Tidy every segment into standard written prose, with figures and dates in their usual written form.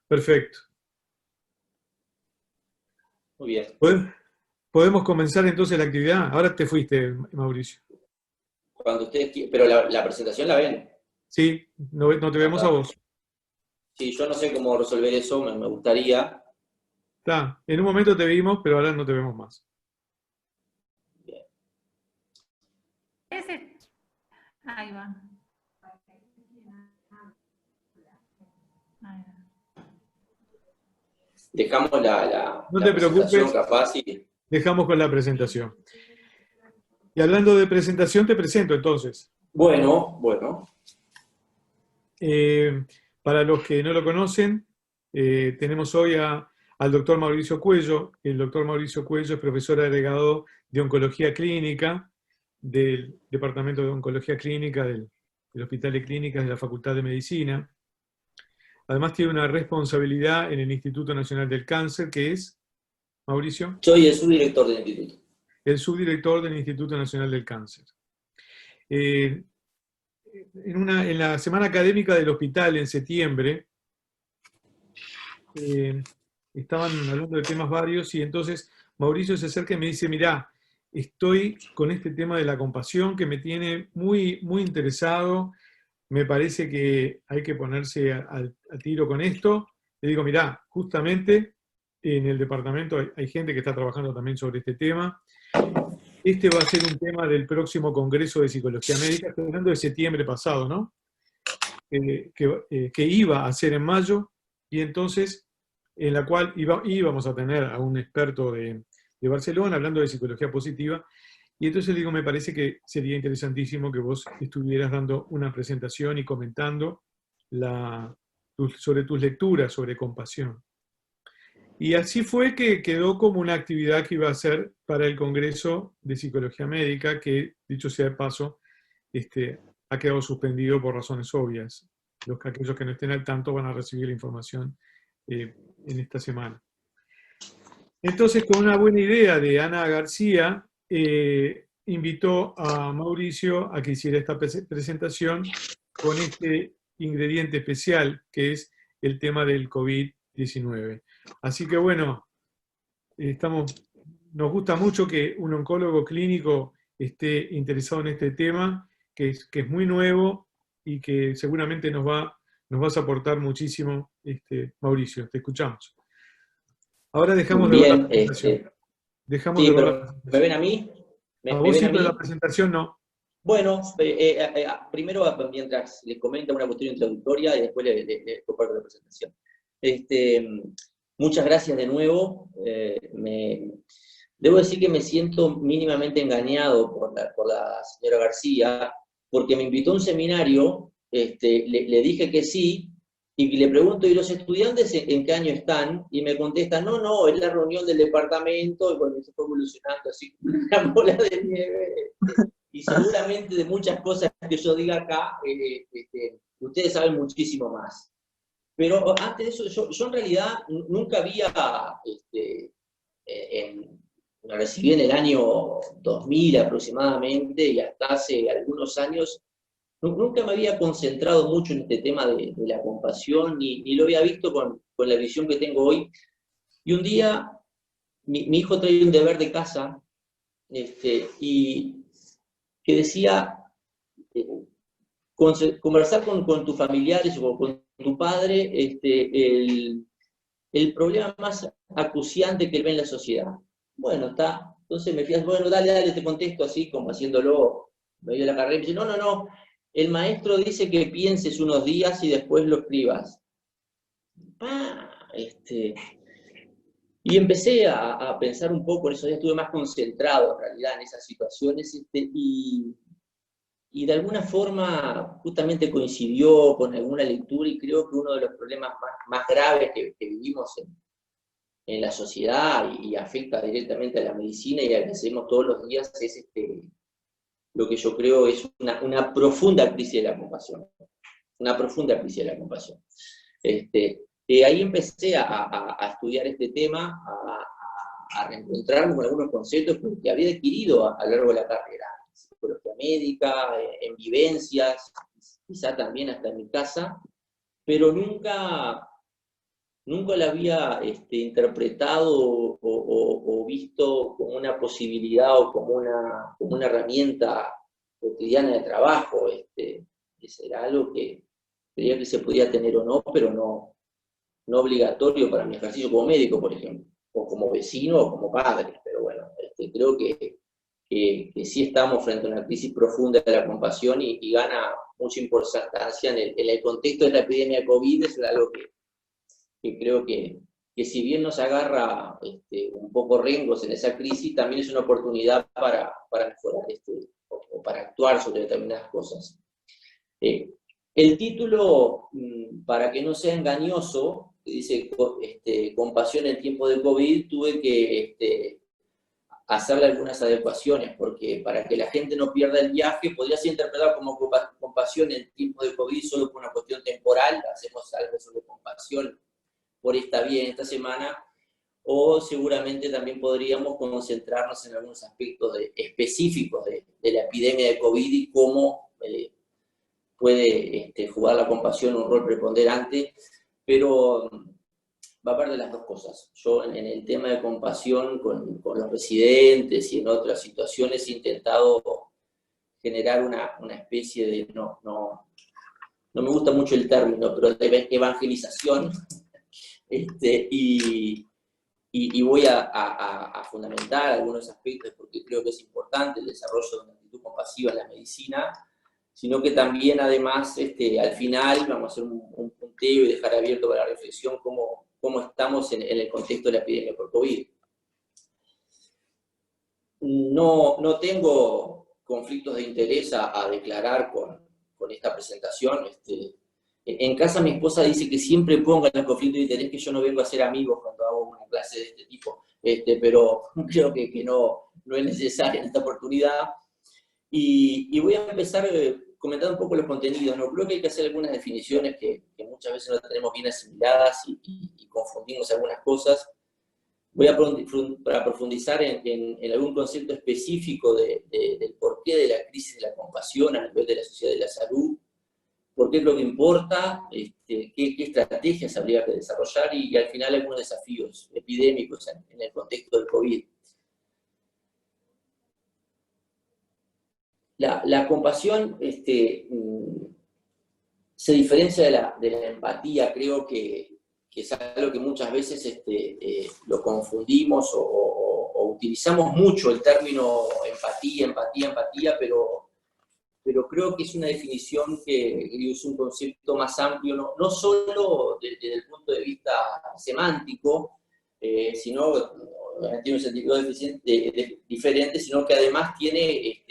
Perfecto. Muy bien. ¿Podemos comenzar entonces la actividad? Ahora te fuiste, Mauricio. Cuando ustedes pero la presentación la ven. Sí, no te vemos a Acá. vos. Sí, yo no sé cómo resolver eso, me gustaría. Está. En un momento te vimos, pero ahora no te vemos más. Bien. Ese, ahí va. Ahí va. Dejamos No la te presentación preocupes, capaz y... dejamos con la presentación. Y hablando de presentación, te presento entonces. Bueno. Eh, para los que no lo conocen, tenemos hoy al doctor Mauricio Cuello. El doctor Mauricio Cuello es profesor agregado de Oncología Clínica del Departamento de Oncología Clínica del Hospital de Clínicas de la Facultad de Medicina. Además tiene una responsabilidad en el Instituto Nacional del Cáncer, que es, Mauricio, Soy el subdirector del instituto. el subdirector del Instituto Nacional del Cáncer. Eh, en la semana académica del hospital en septiembre, estaban hablando de temas varios y entonces Mauricio se acerca y me dice, mirá, estoy con este tema de la compasión que me tiene muy, muy interesado, me parece que hay que ponerse a tiro con esto. Le digo, mirá, justamente en el departamento hay gente que está trabajando también sobre este tema. Este va a ser un tema del próximo Congreso de Psicología Médica, estoy hablando de septiembre pasado, ¿no? Que iba a ser en mayo, y entonces en la cual íbamos a tener a un experto de Barcelona hablando de psicología positiva, y entonces le digo, me parece que sería interesantísimo que vos estuvieras dando una presentación y comentando sobre tus lecturas sobre compasión. Y así fue que quedó como una actividad que iba a ser para el Congreso de Psicología Médica, que, dicho sea de paso, ha quedado suspendido por razones obvias. Aquellos que no estén al tanto van a recibir la información en esta semana. Entonces, con una buena idea de Ana García, invitó a Mauricio a que hiciera esta presentación con este ingrediente especial, que es el tema del COVID-19. Así que bueno, nos gusta mucho que un oncólogo clínico esté interesado en este tema, que es muy nuevo y que seguramente nos vas a aportar muchísimo, Mauricio. Te escuchamos. Ahora dejamos de ver la Bien, presentación. Dejamos sí, de ver la pero ¿me ven presentación. a mí? A Me vos ven sí, a pero la mí? presentación no. Bueno, primero mientras les comento una cuestión introductoria y después les comparto la presentación. Muchas gracias de nuevo. Debo decir que me siento mínimamente engañado por la señora García, porque me invitó a un seminario, le dije que sí, y le pregunto, ¿y los estudiantes en qué año están? Y me contestan, no, es la reunión del departamento, y bueno, se fue evolucionando así como una bola de nieve. Y seguramente de muchas cosas que yo diga acá, ustedes saben muchísimo más. Pero antes de eso, yo en realidad nunca había, me recibí en el año 2000 aproximadamente, y hasta hace algunos años, nunca me había concentrado mucho en este tema de la compasión, ni lo había visto con la visión que tengo hoy. Y un día, mi hijo traía un deber de casa, y que decía, eh, conversar con tus familiares o con tu padre el problema más acuciante que él ve en la sociedad. Bueno, está. Entonces me fías, bueno, dale, te contesto así, como haciéndolo medio de la carrera. Y me dice, no. El maestro dice que pienses unos días y después lo escribas. Y empecé a pensar un poco en eso, ya estuve más concentrado en realidad en esas situaciones, y de alguna forma justamente coincidió con alguna lectura, y creo que uno de los problemas más graves que vivimos en la sociedad y afecta directamente a la medicina y a lo que hacemos todos los días es lo que yo creo es una profunda crisis de la compasión. Una profunda crisis de la compasión. Ahí empecé a estudiar este tema, a reencontrarme con algunos conceptos que había adquirido a lo largo de la carrera. Psicología médica, en vivencias, quizá también hasta en mi casa, pero nunca nunca la había interpretado o visto como una posibilidad o como una herramienta cotidiana de trabajo. Ese era algo que creía que se podía tener o no, pero no obligatorio para mi ejercicio como médico, por ejemplo, o como vecino o como padre. Pero bueno, creo que sí estamos frente a una crisis profunda de la compasión y gana mucha importancia en el contexto de la epidemia de COVID. Es algo que creo que si bien nos agarra un poco rengos en esa crisis, también es una oportunidad para mejorar o para actuar sobre determinadas cosas. El título, para que no sea engañoso, que dice compasión en tiempo de COVID, tuve que hacerle algunas adecuaciones, porque para que la gente no pierda el viaje, podría ser interpretado como compasión en tiempos de COVID solo por una cuestión temporal, hacemos algo sobre compasión por esta vía en esta semana, o seguramente también podríamos concentrarnos en algunos aspectos específicos de la epidemia de COVID y cómo puede jugar la compasión un rol preponderante, pero va a haber de las dos cosas. Yo en el tema de compasión con los residentes y en otras situaciones he intentado generar una especie de, no me gusta mucho el término, pero de evangelización, y voy a fundamentar algunos aspectos porque creo que es importante el desarrollo de una actitud compasiva en la medicina, sino que también además al final vamos a hacer un punteo y dejar abierto para la reflexión cómo estamos en el contexto de la epidemia por COVID. No tengo conflictos de interés a declarar con esta presentación. En casa mi esposa dice que siempre ponga el conflicto de interés, que yo no vengo a ser amigos cuando hago una clase de este tipo, pero creo que no es necesaria en esta oportunidad. Y voy a empezar comentando un poco los contenidos. ¿No? Creo que hay que hacer algunas definiciones que muchas veces no tenemos bien asimiladas y confundimos algunas cosas. Voy a profundizar en algún concepto específico del porqué de la crisis de la compasión a nivel de la sociedad de la salud, por qué es lo que importa, qué estrategias habría que desarrollar y al final algunos desafíos epidémicos en el contexto del COVID. La compasión se diferencia de la empatía. Creo que es algo que muchas veces lo confundimos o utilizamos mucho el término empatía, pero creo que es una definición que es un concepto más amplio, no solo desde el punto de vista semántico, sino tiene un sentido diferente, sino que además tiene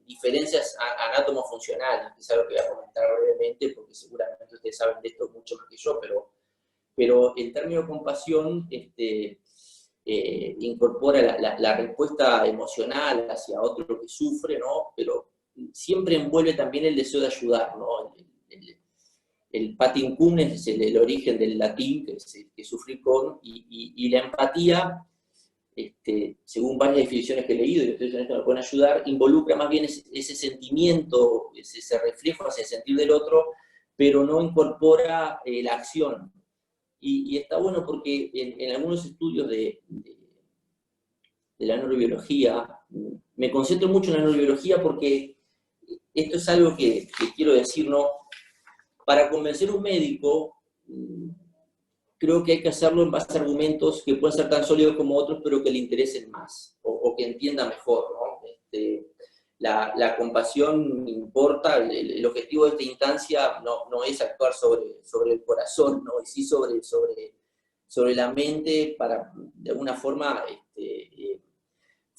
diferencias anátomo-funcionales, que es algo que voy a comentar brevemente, porque seguramente ustedes saben de esto mucho más que yo, pero el término compasión incorpora la respuesta emocional hacia otro que sufre, ¿no? Pero siempre envuelve también el deseo de ayudar, ¿no? El patim cum es el origen del latín, que sufrir con, y la empatía, según varias definiciones que he leído, y ustedes en esto me pueden ayudar, involucra más bien ese sentimiento, ese reflejo hacia el sentir del otro, pero no incorpora la acción. Y está bueno porque en algunos estudios de la neurobiología, me concentro mucho en la neurobiología porque esto es algo que quiero decir, ¿no? Para convencer a un médico, creo que hay que hacerlo en base a argumentos que pueden ser tan sólidos como otros, pero que le interesen más, o que entienda mejor, ¿no? La compasión importa, el objetivo de esta instancia no es actuar sobre el corazón, ¿no? Y sí sobre la mente para, de alguna forma,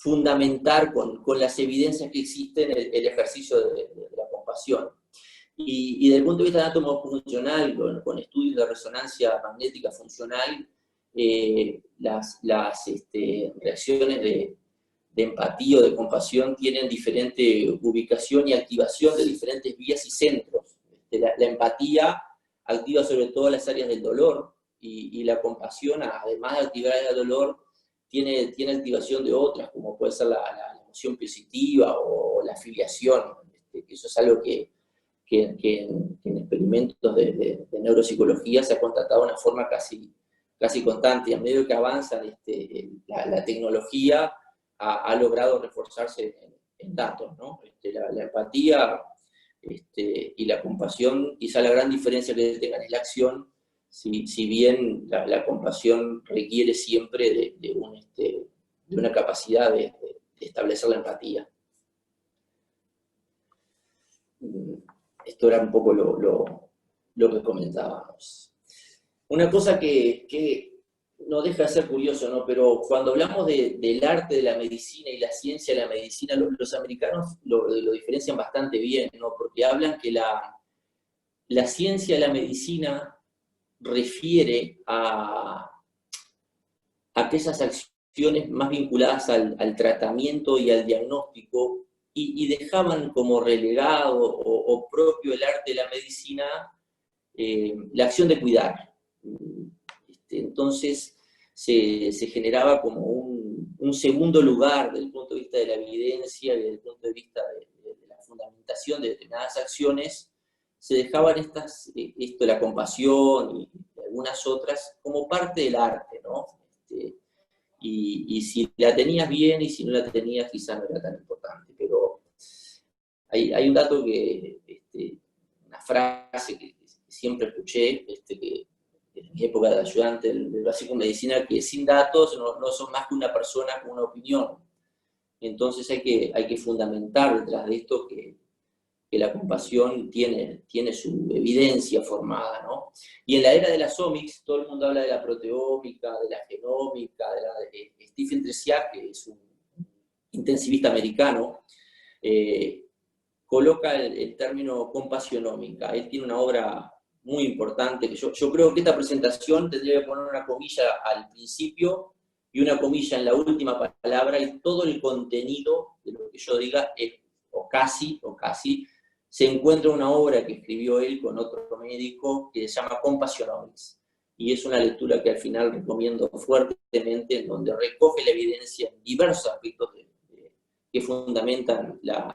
fundamentar con las evidencias que existen el ejercicio de la compasión. Y desde el punto de vista anatomo-funcional, con estudios de resonancia magnética funcional, las reacciones de empatía o de compasión tienen diferente ubicación y activación de diferentes vías y centros. La empatía activa sobre todo las áreas del dolor, y la compasión, además de activar el dolor, tiene activación de otras, como puede ser la emoción positiva o la afiliación. Eso es algo que en experimentos de neuropsicología se ha constatado de una forma casi constante. Y a medida que avanza la tecnología, ha logrado reforzarse en datos, ¿no? La empatía y la compasión, quizá la gran diferencia que tengan es la acción, si bien la compasión requiere siempre de una capacidad de establecer la empatía. Esto era un poco lo que comentábamos. Una cosa que no deja de ser curioso, ¿no? Pero cuando hablamos del arte de la medicina y la ciencia de la medicina, los americanos lo diferencian bastante bien, ¿no? Porque hablan que la ciencia de la medicina refiere a aquellas acciones más vinculadas al tratamiento y al diagnóstico, y dejaban como relegado o propio el arte de la medicina la acción de cuidar. Entonces se generaba como un segundo lugar desde el punto de vista de la evidencia y desde el punto de vista de la fundamentación de determinadas acciones. Se dejaban la compasión y algunas otras como parte del arte, ¿no? Y si la tenías bien y si no la tenías quizás no era tan importante, pero hay un dato una frase que siempre escuché, que en mi época de ayudante del básico en medicina, que sin datos no son más que una persona con una opinión. Entonces hay que fundamentar detrás de esto que la compasión tiene su evidencia formada, ¿no? Y en la era de las omics, todo el mundo habla de la proteómica, de la genómica, de Stephen Tresiak, que es un intensivista americano, coloca el término compasionómica. Él tiene una obra muy importante, que yo creo que esta presentación tendría que poner una comilla al principio y una comilla en la última palabra, y todo el contenido de lo que yo diga es, o casi, se encuentra una obra que escribió él con otro médico que se llama Compassionomics, y es una lectura que al final recomiendo fuertemente, en donde recoge la evidencia en diversos aspectos que fundamentan la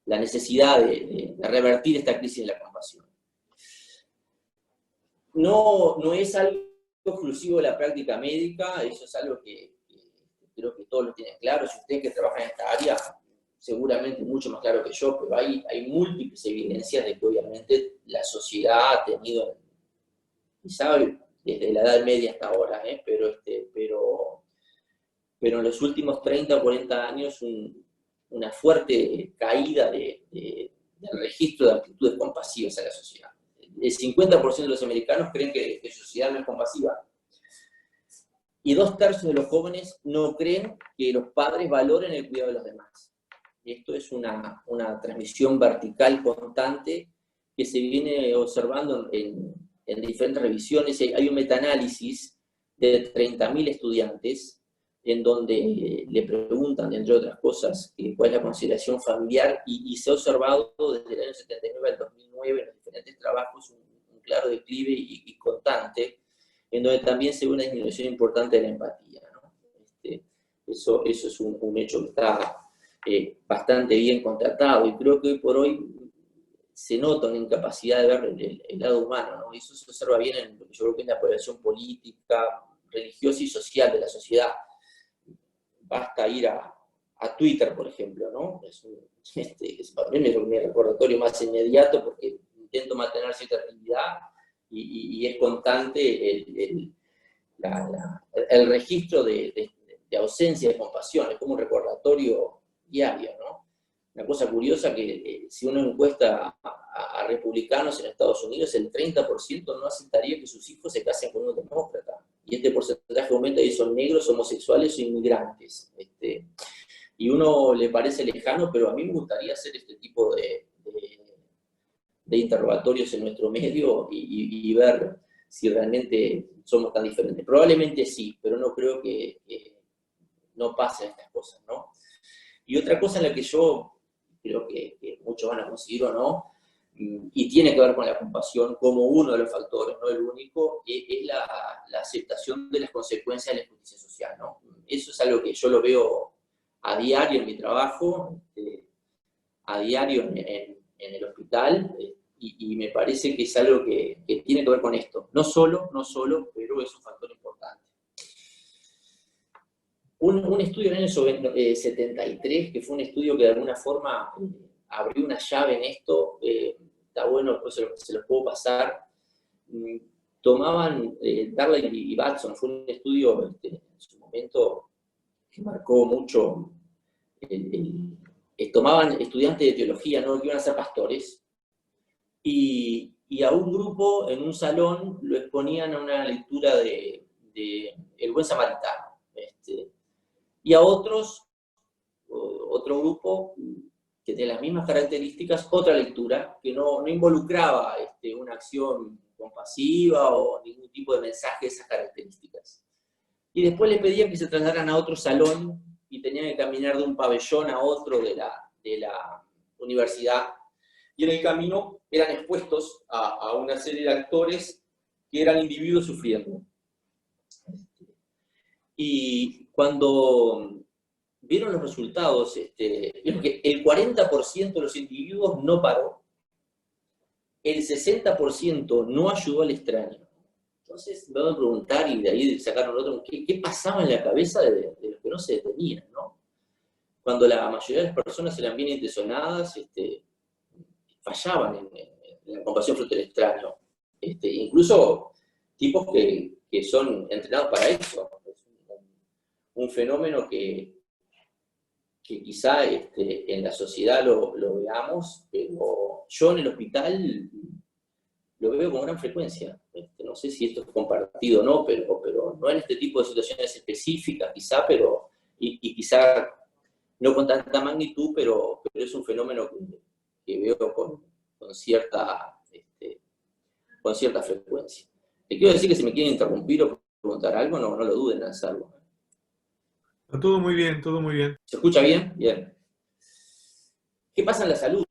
necesidad de revertir esta crisis de la compasión. No es algo exclusivo de la práctica médica, eso es algo que creo que todos lo tienen claro. Si ustedes que trabajan en esta área, seguramente mucho más claro que yo, pero hay múltiples evidencias de que obviamente la sociedad ha tenido, quizá desde la Edad Media hasta ahora, pero en los últimos 30 o 40 años una fuerte caída del registro de actitudes compasivas en la sociedad. El 50% de los americanos creen que su sociedad no es compasiva. Y 2/3 de los jóvenes no creen que los padres valoren el cuidado de los demás. Esto es una transmisión vertical constante que se viene observando en diferentes revisiones. Hay un metaanálisis de 30.000 estudiantes en donde le preguntan, entre otras cosas, cuál es la consideración familiar, y se ha observado desde el año 79 al 2009 en los diferentes trabajos un claro declive y constante, en donde también se ve una disminución importante de la empatía, ¿no? Eso es un hecho que está bastante bien contratado, y creo que hoy por hoy se nota una incapacidad de ver el lado humano, ¿no? Y eso se observa bien en lo que yo creo que es la población política, religiosa y social de la sociedad. Basta ir a Twitter, por ejemplo, ¿no? Es para mí mi recordatorio más inmediato, porque intento mantener cierta actividad y es constante el registro de ausencia de compasión, es como un recordatorio diario, ¿no? Una cosa curiosa que si uno encuesta a republicanos en Estados Unidos, el 30% no aceptaría que sus hijos se casen con un demócrata. Y este porcentaje aumenta y son negros, homosexuales o inmigrantes. Y uno le parece lejano, pero a mí me gustaría hacer este tipo de interrogatorios en nuestro medio y ver si realmente somos tan diferentes. Probablemente sí, pero no creo que no pasen estas cosas, ¿no? Y otra cosa en la que yo creo que muchos van a conseguir o no, y tiene que ver con la compasión como uno de los factores, no el único, es la aceptación de las consecuencias de la injusticia social, ¿no? Eso es algo que yo lo veo a diario en mi trabajo, a diario el hospital, y me parece que es algo que tiene que ver con esto. No solo, pero es un factor importante. Un estudio en el año 73, que fue un estudio que de alguna forma abrió una llave en esto, está bueno, después se los puedo pasar. Tomaban, Darley y Batson, fue un estudio en su momento que marcó mucho. Tomaban estudiantes de teología, ¿no?, que iban a ser pastores, y a un grupo en un salón lo exponían a una lectura de El Buen Samaritano. Y a otro grupo que tiene las mismas características, otra lectura que no involucraba una acción compasiva o ningún tipo de mensaje de esas características. Y después les pedían que se trasladaran a otro salón y tenían que caminar de un pabellón a otro de la universidad. Y en el camino eran expuestos a una serie de actores que eran individuos sufriendo. Y cuando vieron los resultados, vieron que el 40% de los individuos no paró, el 60% no ayudó al extraño. Entonces me van a preguntar, y de ahí sacaron otro, ¿qué pasaba en la cabeza de los que no se detenían, ¿no? Cuando la mayoría de las personas eran bien intencionadas, fallaban en la compasión frente al extraño. Incluso tipos que son entrenados para eso. Es un fenómeno que quizá en la sociedad lo veamos, pero yo en el hospital lo veo con gran frecuencia. No sé si esto es compartido o no, pero no en este tipo de situaciones específicas, quizá, y quizá no con tanta magnitud, pero es un fenómeno que veo con cierta frecuencia. Le quiero decir que si me quieren interrumpir o preguntar algo, no lo duden en hacerlo. Está todo muy bien, todo muy bien. ¿Se escucha bien? Bien. ¿Qué pasa en la salud?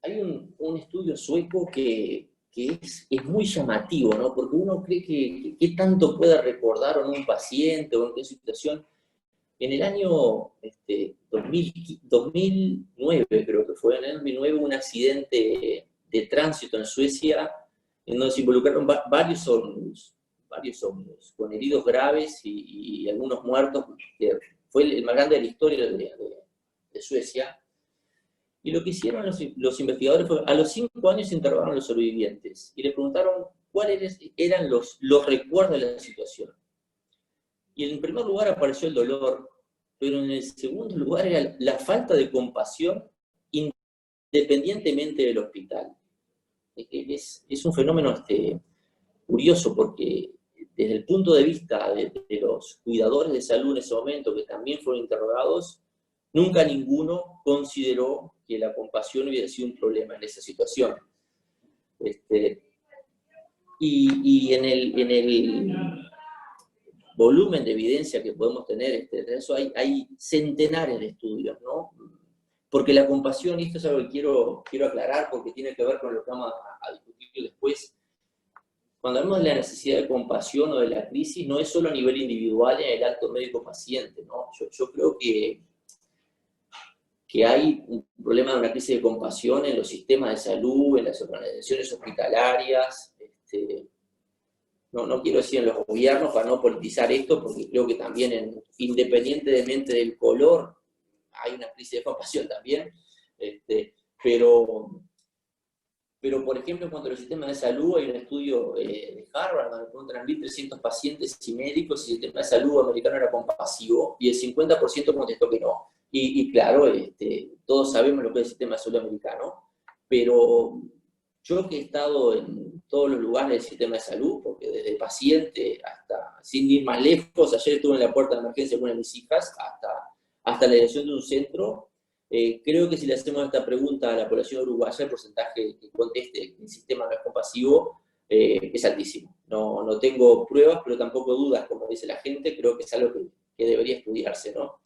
Hay un estudio sueco que es muy llamativo, ¿no? Porque uno cree que qué tanto puede recordar o no un paciente o en qué situación. En el año 2009, creo que fue, en el 2009, un accidente de tránsito en Suecia en donde se involucraron varios ómnibus, con heridos graves y algunos muertos, que fue el más grande de la historia de Suecia. Y lo que hicieron los investigadores fue, a los 5 años interrogaron a los sobrevivientes y les preguntaron cuáles eran los recuerdos de la situación. Y en primer lugar apareció el dolor, pero en el segundo lugar era la falta de compasión independientemente del hospital. Es un fenómeno curioso, porque desde el punto de vista de los cuidadores de salud en ese momento, que también fueron interrogados, nunca ninguno consideró que la compasión hubiera sido un problema en esa situación. Y en el volumen de evidencia que podemos tener de eso, hay centenares de estudios, ¿no? Porque la compasión, y esto es algo que quiero aclarar porque tiene que ver con lo que vamos a discutir después, cuando hablamos de la necesidad de compasión o de la crisis, no es solo a nivel individual en el acto médico-paciente, ¿no? Yo creo que hay un problema de una crisis de compasión en los sistemas de salud, en las organizaciones hospitalarias, no quiero decir en los gobiernos para no politizar esto, porque creo que también independientemente del color, hay una crisis de compasión también, pero por ejemplo, en cuanto a los sistemas de salud, hay un estudio de Harvard donde preguntan a 1.300 pacientes y médicos si el sistema de salud americano era compasivo, y el 50% contestó que no. Y claro, todos sabemos lo que es el sistema de salud americano, pero yo que he estado en todos los lugares del sistema de salud, porque desde paciente hasta, sin ir más lejos, ayer estuve en la puerta de emergencia con una de mis hijas, hasta la dirección de un centro, creo que si le hacemos esta pregunta a la población uruguaya, el porcentaje que conteste que el sistema no es compasivo es altísimo. No tengo pruebas, pero tampoco dudas, como dice la gente, creo que es algo que debería estudiarse, ¿no?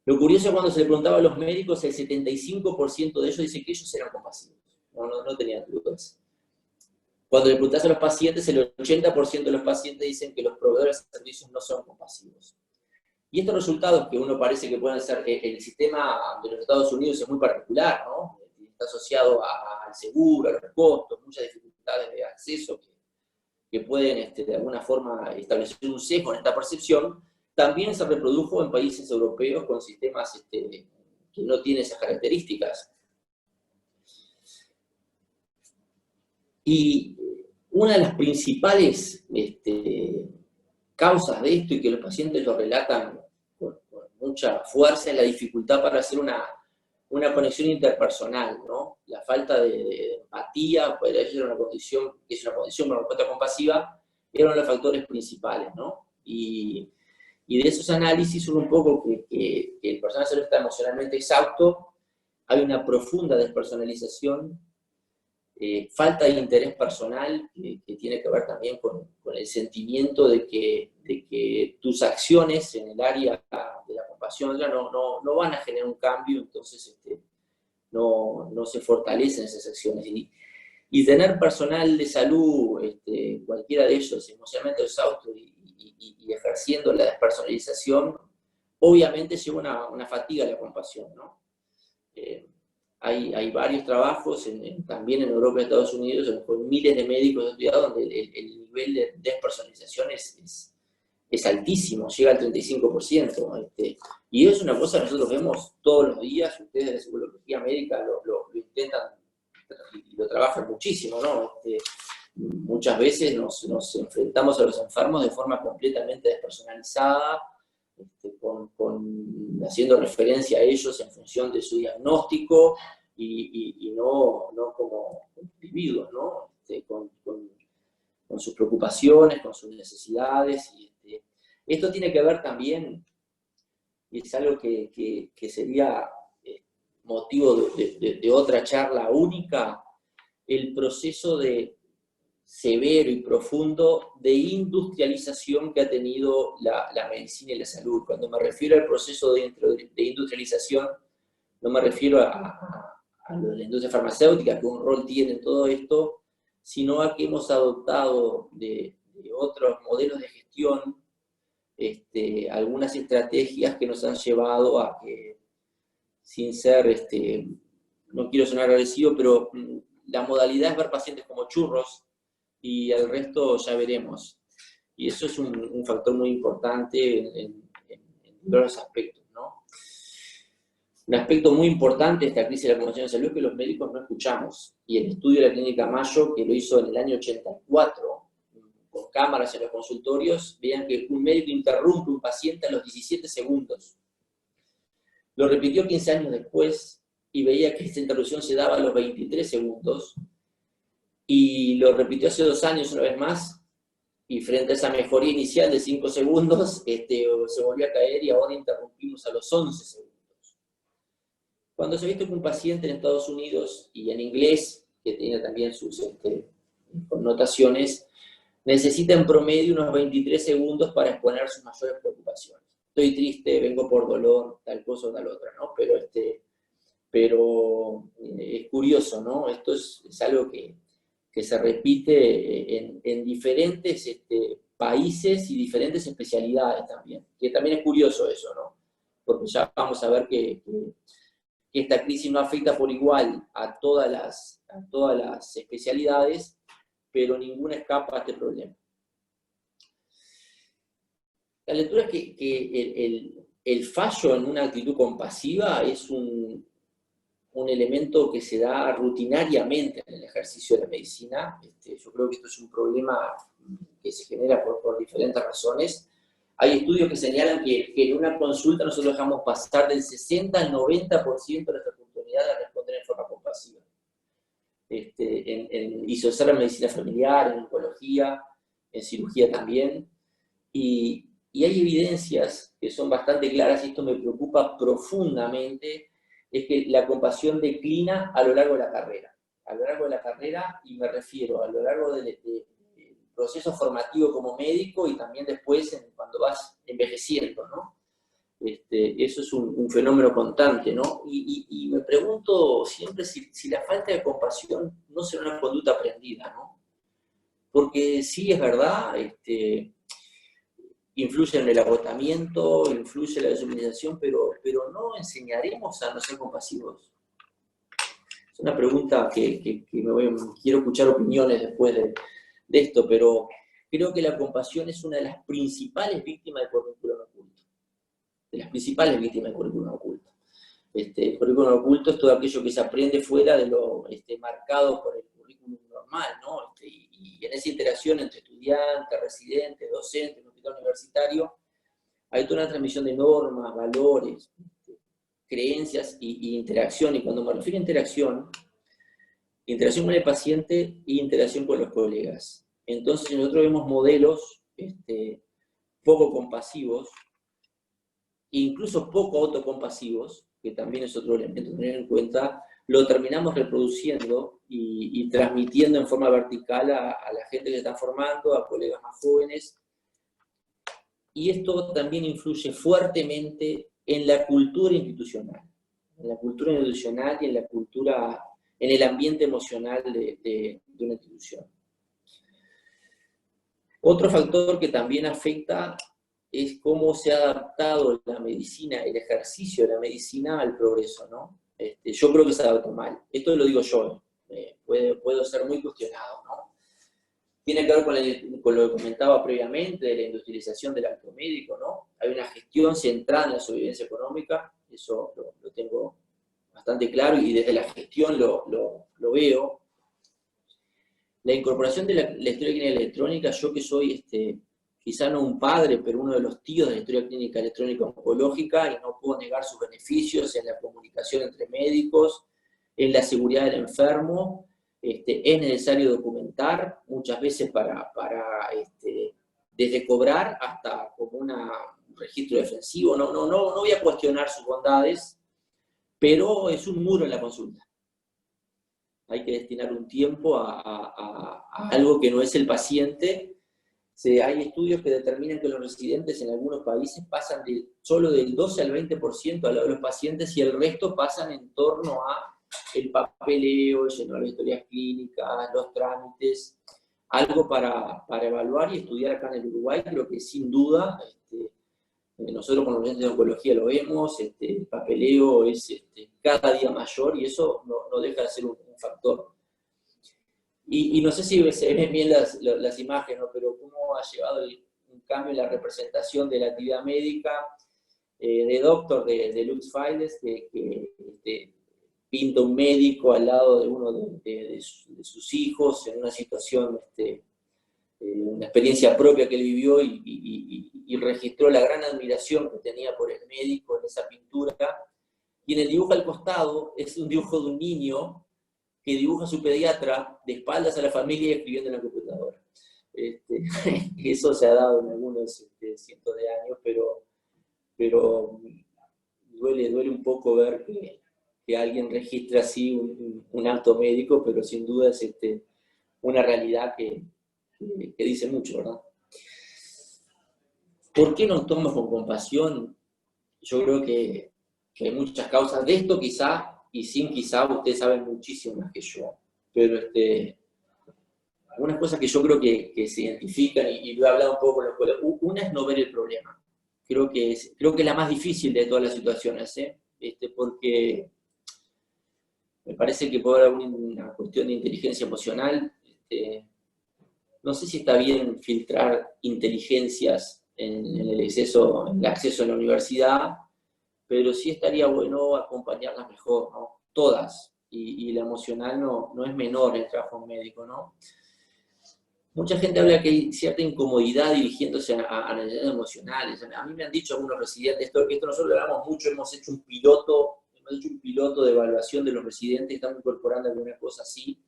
Lo curioso es cuando se le preguntaba a los médicos, el 75% de ellos dicen que ellos eran compasivos. No tenían dudas. Cuando le preguntas a los pacientes, el 80% de los pacientes dicen que los proveedores de servicios no son compasivos. Y estos resultados que uno parece que pueden ser, el sistema de los Estados Unidos es muy particular, ¿no? está asociado al seguro, a los costos, muchas dificultades de acceso que pueden de alguna forma establecer un sesgo en esta percepción, también se reprodujo en países europeos con sistemas que no tienen esas características. Y una de las principales causas de esto, y que los pacientes lo relatan con mucha fuerza, es la dificultad para hacer una conexión interpersonal, ¿no? La falta de empatía, podría ser una condición, que es una condición con respuesta compasiva, era uno de los factores principales, ¿no? Y de esos análisis son un poco que el personal de salud está emocionalmente exhausto, hay una profunda despersonalización, falta de interés personal, que tiene que ver también con el sentimiento de que tus acciones en el área de la compasión ya no van a generar un cambio, entonces no se fortalecen esas acciones. Y tener personal de salud, cualquiera de ellos, emocionalmente exhausto y ejerciendo la despersonalización, obviamente lleva una fatiga a la compasión, ¿no? Hay varios trabajos, también en Europa y Estados Unidos, con miles de médicos estudiados, donde el nivel de despersonalización es altísimo, llega al 35%. Y es una cosa que nosotros vemos todos los días, ustedes de psicología médica lo intentan y lo trabajan muchísimo, ¿no? Muchas veces nos enfrentamos a los enfermos de forma completamente despersonalizada, haciendo referencia a ellos en función de su diagnóstico y no como individuos, ¿no? Con sus preocupaciones, con sus necesidades. Esto tiene que ver también, y es algo que sería motivo de otra charla única, el proceso severo y profundo de industrialización que ha tenido la medicina y la salud. Cuando me refiero al proceso de industrialización, no me refiero a lo de la industria farmacéutica, que un rol tiene en todo esto, sino a que hemos adoptado de otros modelos de gestión algunas estrategias que nos han llevado a que, sin ser, no quiero sonar agresivo, pero la modalidad es ver pacientes como churros, y el resto ya veremos. Y eso es un factor muy importante en diversos aspectos, ¿no? Un aspecto muy importante de esta crisis de la comunicación de salud es que los médicos no escuchamos. Y el estudio de la Clínica Mayo, que lo hizo en el año 84, con cámaras en los consultorios, veían que un médico interrumpe a un paciente a los 17 segundos. Lo repitió 15 años después y veía que esta interrupción se daba a los 23 segundos. Y lo repitió hace 2 años una vez más, y frente a esa mejoría inicial de 5 segundos, se volvió a caer y ahora interrumpimos a los 11 segundos. Cuando se ha visto que un paciente en Estados Unidos, y en inglés, que tiene también sus connotaciones, necesita en promedio unos 23 segundos para exponer sus mayores preocupaciones. Estoy triste, vengo por dolor, tal cosa o tal otra, ¿no? Pero es curioso, ¿no? Esto es algo que se repite en diferentes países y diferentes especialidades también, que también es curioso eso, ¿no? Porque ya vamos a ver que esta crisis no afecta por igual a todas las especialidades, pero ninguna escapa a este problema. La lectura es que el fallo en una actitud compasiva es un elemento que se da rutinariamente en el ejercicio de la medicina. Yo creo que esto es un problema que se genera por diferentes razones. Hay estudios que señalan que en una consulta nosotros dejamos pasar del 60 al 90% de nuestra oportunidad de responder en forma compasiva. Y se observa en medicina familiar, en oncología, en cirugía también. Y hay evidencias que son bastante claras, y esto me preocupa profundamente, es que la compasión declina a lo largo de la carrera. A lo largo de la carrera, y me refiero a lo largo del proceso formativo como médico y también después cuando vas envejeciendo, ¿no? Eso es un fenómeno constante, ¿no? Y me pregunto siempre si la falta de compasión no será una conducta aprendida, ¿no? Porque sí es verdad, influye en el agotamiento, influye en la deshumanización, pero no enseñaremos a no ser compasivos. Es una pregunta que quiero escuchar opiniones después de esto, pero creo que la compasión es una de las principales víctimas del currículum oculto. De las principales víctimas del currículum oculto. El currículum oculto es todo aquello que se aprende fuera de lo marcado por el currículum normal, ¿no? Y en esa interacción entre estudiantes, residentes, docentes, en un hospital universitario, hay toda una transmisión de normas, valores, creencias y interacción. Y cuando me refiero a interacción con el paciente y interacción con los colegas. Entonces nosotros vemos modelos poco compasivos, incluso poco autocompasivos, que también es otro elemento a tener en cuenta, lo terminamos reproduciendo y transmitiendo en forma vertical a la gente que se está formando, a colegas más jóvenes. Y esto también influye fuertemente en la cultura institucional. En la cultura institucional y en el ambiente emocional de una institución. Otro factor que también afecta es cómo se ha adaptado la medicina, el ejercicio de la medicina al progreso, ¿no? Yo creo que se adaptó mal. Esto lo digo yo, puedo ser muy cuestionado, ¿no? Tiene que ver con lo que comentaba previamente de la industrialización del acto médico, ¿no? Hay una gestión centrada en la sobrevivencia económica, eso lo tengo bastante claro y desde la gestión lo veo. La incorporación de la historia clínica electrónica, yo que soy quizá no un padre, pero uno de los tíos de la historia clínica electrónica oncológica, y no puedo negar sus beneficios en la comunicación entre médicos, en la seguridad del enfermo. Es necesario documentar, muchas veces para desde cobrar hasta como un registro defensivo. No voy a cuestionar sus bondades, pero es un muro en la consulta. Hay que destinar un tiempo a algo que no es el paciente. Hay estudios que determinan que los residentes en algunos países pasan solo del 12 al 20% a lo de los pacientes y el resto pasan en torno a el papeleo, el llenar las historias clínicas, los trámites, algo para evaluar y estudiar acá en el Uruguay. Creo que sin duda, nosotros con los residentes de oncología lo vemos, el papeleo es cada día mayor y eso no deja de ser un factor. Y no sé si se ven bien las imágenes, ¿no? Pero cómo ha llevado un cambio en la representación de la actividad médica de Doctor de Lux Files, que pinta un médico al lado de uno de sus hijos en una situación, una experiencia propia que él vivió y registró la gran admiración que tenía por el médico en esa pintura. Y en el dibujo al costado es un dibujo de un niño que dibuja a su pediatra de espaldas a la familia y escribiendo en la computadora. Eso se ha dado en algunos cientos de años, pero duele un poco ver que alguien registre así un acto médico, pero sin duda es una realidad que dice mucho, ¿verdad? ¿Por qué nos tomamos con compasión? Yo creo que hay muchas causas de esto, quizá, y sin quizá, ustedes saben muchísimo más que yo, pero algunas cosas que yo creo que se identifican, y lo he hablado un poco con los colegas. Una es no ver el problema. Creo que es la más difícil de todas las situaciones, porque me parece que puede haber una cuestión de inteligencia emocional. No sé si está bien filtrar inteligencias en el acceso a la universidad, pero sí estaría bueno acompañarlas mejor, ¿no? Todas. Y la emocional no es menor en el trabajo médico, ¿no? Mucha gente habla que hay cierta incomodidad dirigiéndose a necesidades emocionales. A mí me han dicho algunos residentes, esto nosotros lo hablamos mucho, hemos hecho un piloto de evaluación de los residentes, estamos incorporando alguna cosa así.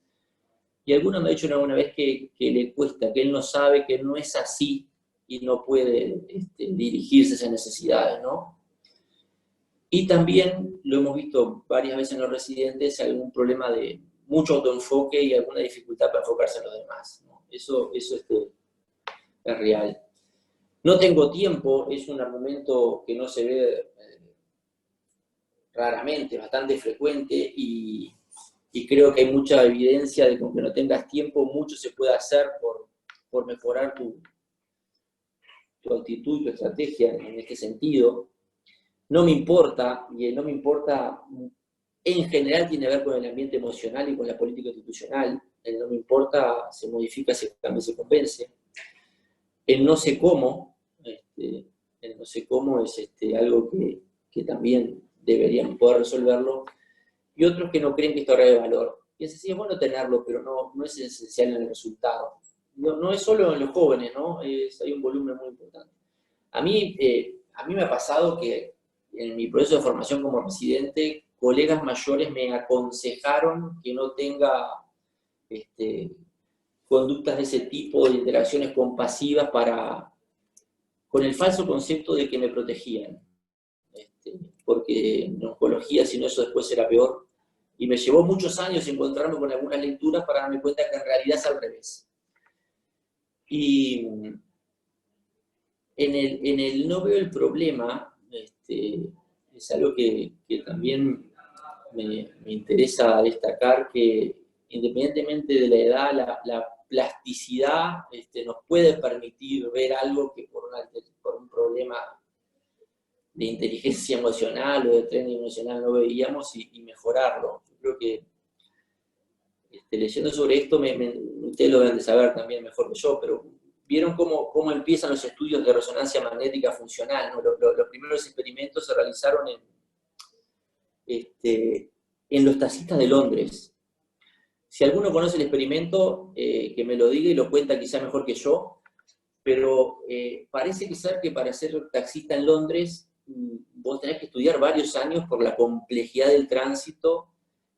Y algunos me han dicho alguna vez que le cuesta, que él no sabe, que no es así y no puede dirigirse a esas necesidades, ¿no? Y también lo hemos visto varias veces en los residentes, algún problema de mucho autoenfoque y alguna dificultad para enfocarse en los demás, ¿no? Eso es real. No tengo tiempo, es un argumento que no se ve raramente, bastante frecuente, y creo que hay mucha evidencia de que aunque no tengas tiempo, mucho se puede hacer por mejorar tu actitud y tu estrategia en este sentido. No me importa en general tiene que ver con el ambiente emocional y con la política institucional. El no me importa se modifica, se cambia, se convence. El no sé cómo, el no sé cómo es algo que también deberían poder resolverlo. Y otros que no creen que esto agrega valor. Y es así, es bueno tenerlo, pero no es esencial en el resultado. No es solo en los jóvenes, ¿no? Hay un volumen muy importante. A mí me ha pasado que en mi proceso de formación como residente, colegas mayores me aconsejaron que no tenga conductas de ese tipo, de interacciones compasivas con el falso concepto de que me protegían. Porque en oncología, si no, eso después era peor. Y me llevó muchos años encontrarme con algunas lecturas para darme cuenta que en realidad es al revés. Y en el no veo el problema, es algo que también me interesa destacar, que independientemente de la edad, la plasticidad nos puede permitir ver algo que por un problema de inteligencia emocional o de tren emocional no veíamos y mejorarlo. Yo creo que leyendo sobre esto, ustedes lo deben de saber también mejor que yo, pero vieron cómo empiezan los estudios de resonancia magnética funcional, ¿no? Los primeros experimentos se realizaron en los taxistas de Londres. Si alguno conoce el experimento, que me lo diga y lo cuenta quizá mejor que yo, pero parece ser que para ser taxista en Londres vos tenés que estudiar varios años por la complejidad del tránsito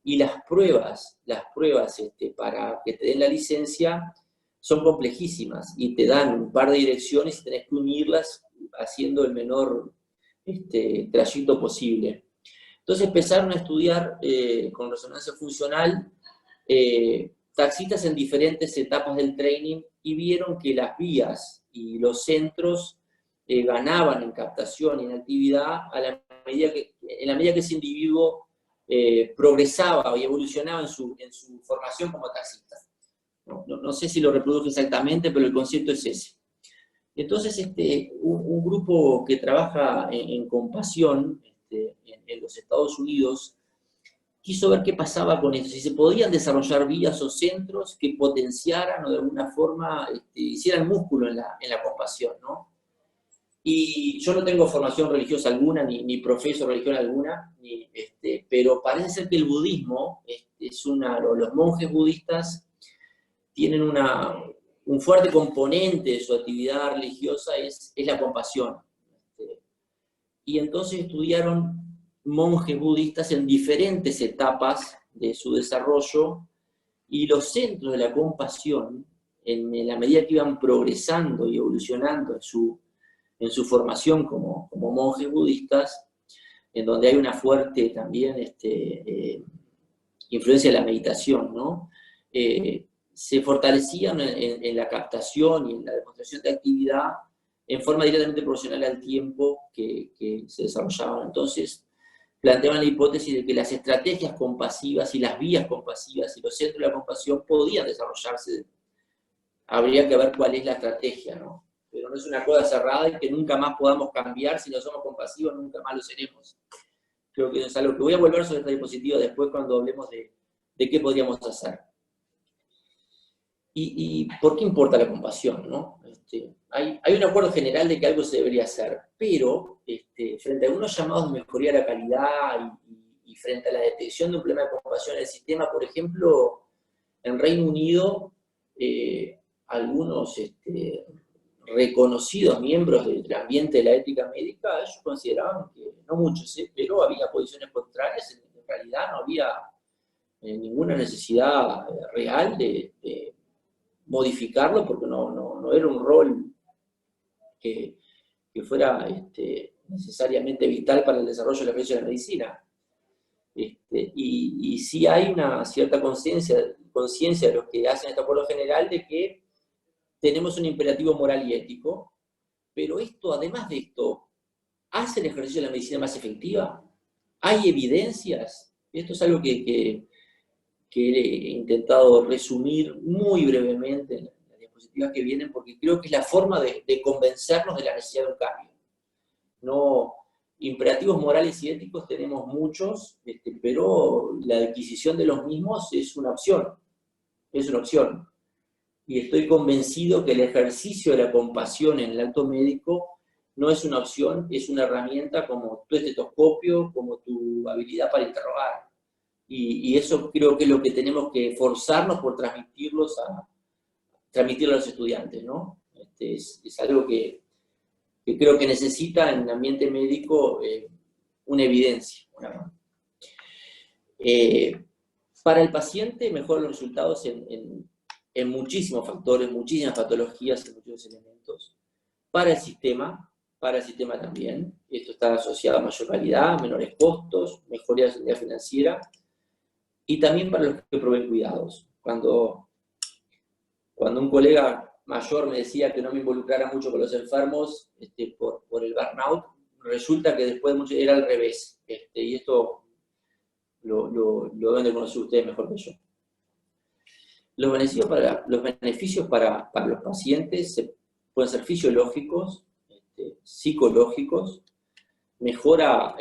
y las pruebas para que te den la licencia son complejísimas y te dan un par de direcciones y tenés que unirlas haciendo el menor trayecto posible. Entonces empezaron a estudiar con resonancia funcional taxistas en diferentes etapas del training y vieron que las vías y los centros ganaban en captación y en actividad en la medida que ese individuo progresaba y evolucionaba en su formación como taxista. No sé si lo reproduje exactamente, pero el concepto es ese. Entonces, un grupo que trabaja en compasión en los Estados Unidos quiso ver qué pasaba con eso, si se podían desarrollar vías o centros que potenciaran o de alguna forma hicieran músculo en la compasión, ¿no? Y yo no tengo formación religiosa alguna, ni profeso religión alguna, pero parece ser que el budismo, los monjes budistas tienen un fuerte componente de su actividad religiosa, es la compasión. Y entonces estudiaron monjes budistas en diferentes etapas de su desarrollo, y los centros de la compasión, en la medida que iban progresando y evolucionando en su formación como monjes budistas, en donde hay una fuerte también influencia de la meditación, ¿no? Se fortalecían en la captación y en la demostración de actividad en forma directamente proporcional al tiempo que se desarrollaban. Entonces, planteaban la hipótesis de que las estrategias compasivas y las vías compasivas y los centros de la compasión podían desarrollarse. Habría que ver cuál es la estrategia, ¿no? Pero no es una cosa cerrada y que nunca más podamos cambiar. Si no somos compasivos, nunca más lo seremos. Creo que es algo que voy a volver sobre esta diapositiva después cuando hablemos de qué podríamos hacer. ¿Y por qué importa la compasión, no? Hay un acuerdo general de que algo se debería hacer, pero frente a algunos llamados de mejoría de la calidad y frente a la detección de un problema de compasión en el sistema, por ejemplo, en Reino Unido, algunos reconocidos miembros del ambiente de la ética médica, ellos consideraban que, no muchos, pero había posiciones contrarias, en realidad no había ninguna necesidad real de modificarlo, porque no era un rol que fuera necesariamente vital para el desarrollo de la ciencia de la medicina. Y sí hay una cierta conciencia de los que hacen este acuerdo general de que tenemos un imperativo moral y ético, pero esto, además de esto, ¿hace el ejercicio de la medicina más efectiva? ¿Hay evidencias? Esto es algo que he intentado resumir muy brevemente en las diapositivas que vienen, porque creo que es la forma de convencernos de la necesidad de un cambio. Imperativos morales y éticos tenemos muchos, pero la adquisición de los mismos es una opción. Es una opción. Y estoy convencido que el ejercicio de la compasión en el acto médico no es una opción, es una herramienta como tu estetoscopio, como tu habilidad para interrogar. Y eso creo que es lo que tenemos que esforzarnos por transmitirlo a los estudiantes, ¿no? Es algo que creo que necesita en el ambiente médico una evidencia. Para el paciente mejoran los resultados en muchísimos factores, muchísimas patologías y muchos elementos. Para el sistema también, esto está asociado a mayor calidad, menores costos, mejoría de la seguridad financiera, y también para los que proveen cuidados. Cuando un colega mayor me decía que no me involucrara mucho con los enfermos por el burnout, resulta que después era al revés. Y esto lo deben de conocer ustedes mejor que yo. Los beneficios para los pacientes pueden ser fisiológicos, psicológicos, mejora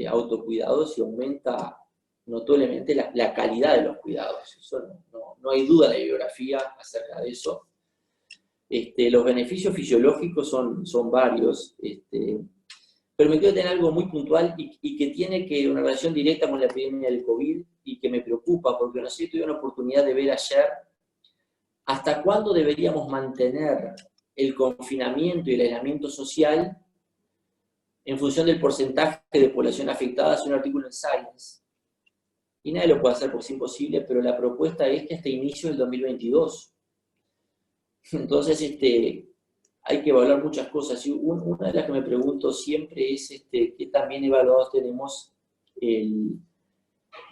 autocuidados y aumenta notablemente la calidad de los cuidados. Eso no hay duda en la bibliografía acerca de eso. Los beneficios fisiológicos son varios, pero me quiero tener algo muy puntual y que tiene una relación directa con la epidemia del COVID y que me preocupa, porque no sé si tuve una oportunidad de ver ayer hasta cuándo deberíamos mantener el confinamiento y el aislamiento social en función del porcentaje de población afectada. Es un artículo en Science. Y nadie lo puede hacer porque es imposible, pero la propuesta es que hasta inicio del 2022. Entonces, hay que evaluar muchas cosas. Y una de las que me pregunto siempre es qué tan bien evaluados tenemos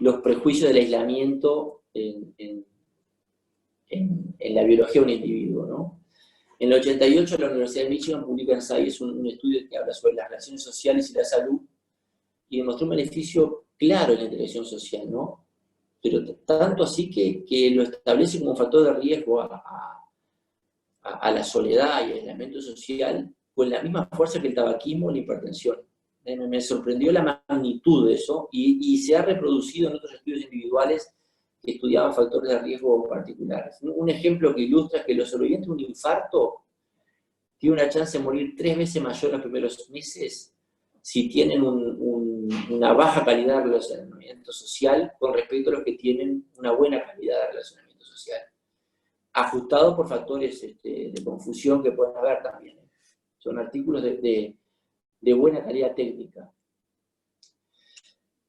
los prejuicios del aislamiento en la biología de un individuo, ¿no? En el 88 la Universidad de Michigan publica en Science un estudio que habla sobre las relaciones sociales y la salud y demostró un beneficio claro en la interacción social, ¿no? Pero tanto así que lo establece como un factor de riesgo a la soledad y al aislamiento social con la misma fuerza que el tabaquismo o la hipertensión. Me sorprendió la magnitud de eso y se ha reproducido en otros estudios individuales que estudiaban factores de riesgo particulares. Un ejemplo que ilustra es que los sobrevivientes de un infarto tienen una chance de morir 3 veces mayor en los primeros meses si tienen una baja calidad de relacionamiento social con respecto a los que tienen una buena calidad de relacionamiento social, ajustado por factores de confusión que pueden haber también. Son artículos de buena calidad técnica.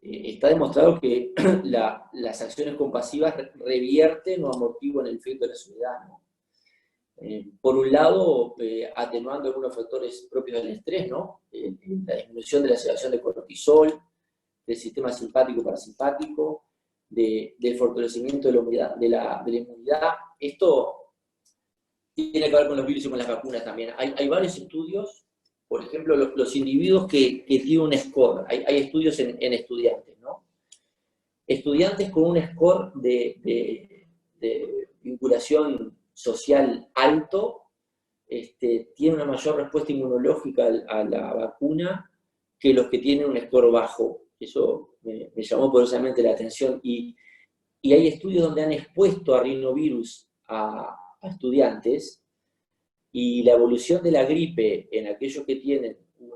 Está demostrado que las acciones compasivas revierten o amortiguan el efecto de la soledad, ¿no? Por un lado, atenuando algunos factores propios del estrés, ¿no? La disminución de la secreción de cortisol, del sistema simpático-parasimpático, del fortalecimiento de la inmunidad. Esto tiene que ver con los virus y con las vacunas también. Hay varios estudios. Por ejemplo, los individuos que tienen un score, hay estudios en estudiantes, ¿no? Estudiantes con un score de vinculación social alto, tienen una mayor respuesta inmunológica a la vacuna que los que tienen un score bajo. Eso me llamó poderosamente la atención. Y hay estudios donde han expuesto a rinovirus a estudiantes, y la evolución de la gripe en aquellos que tienen un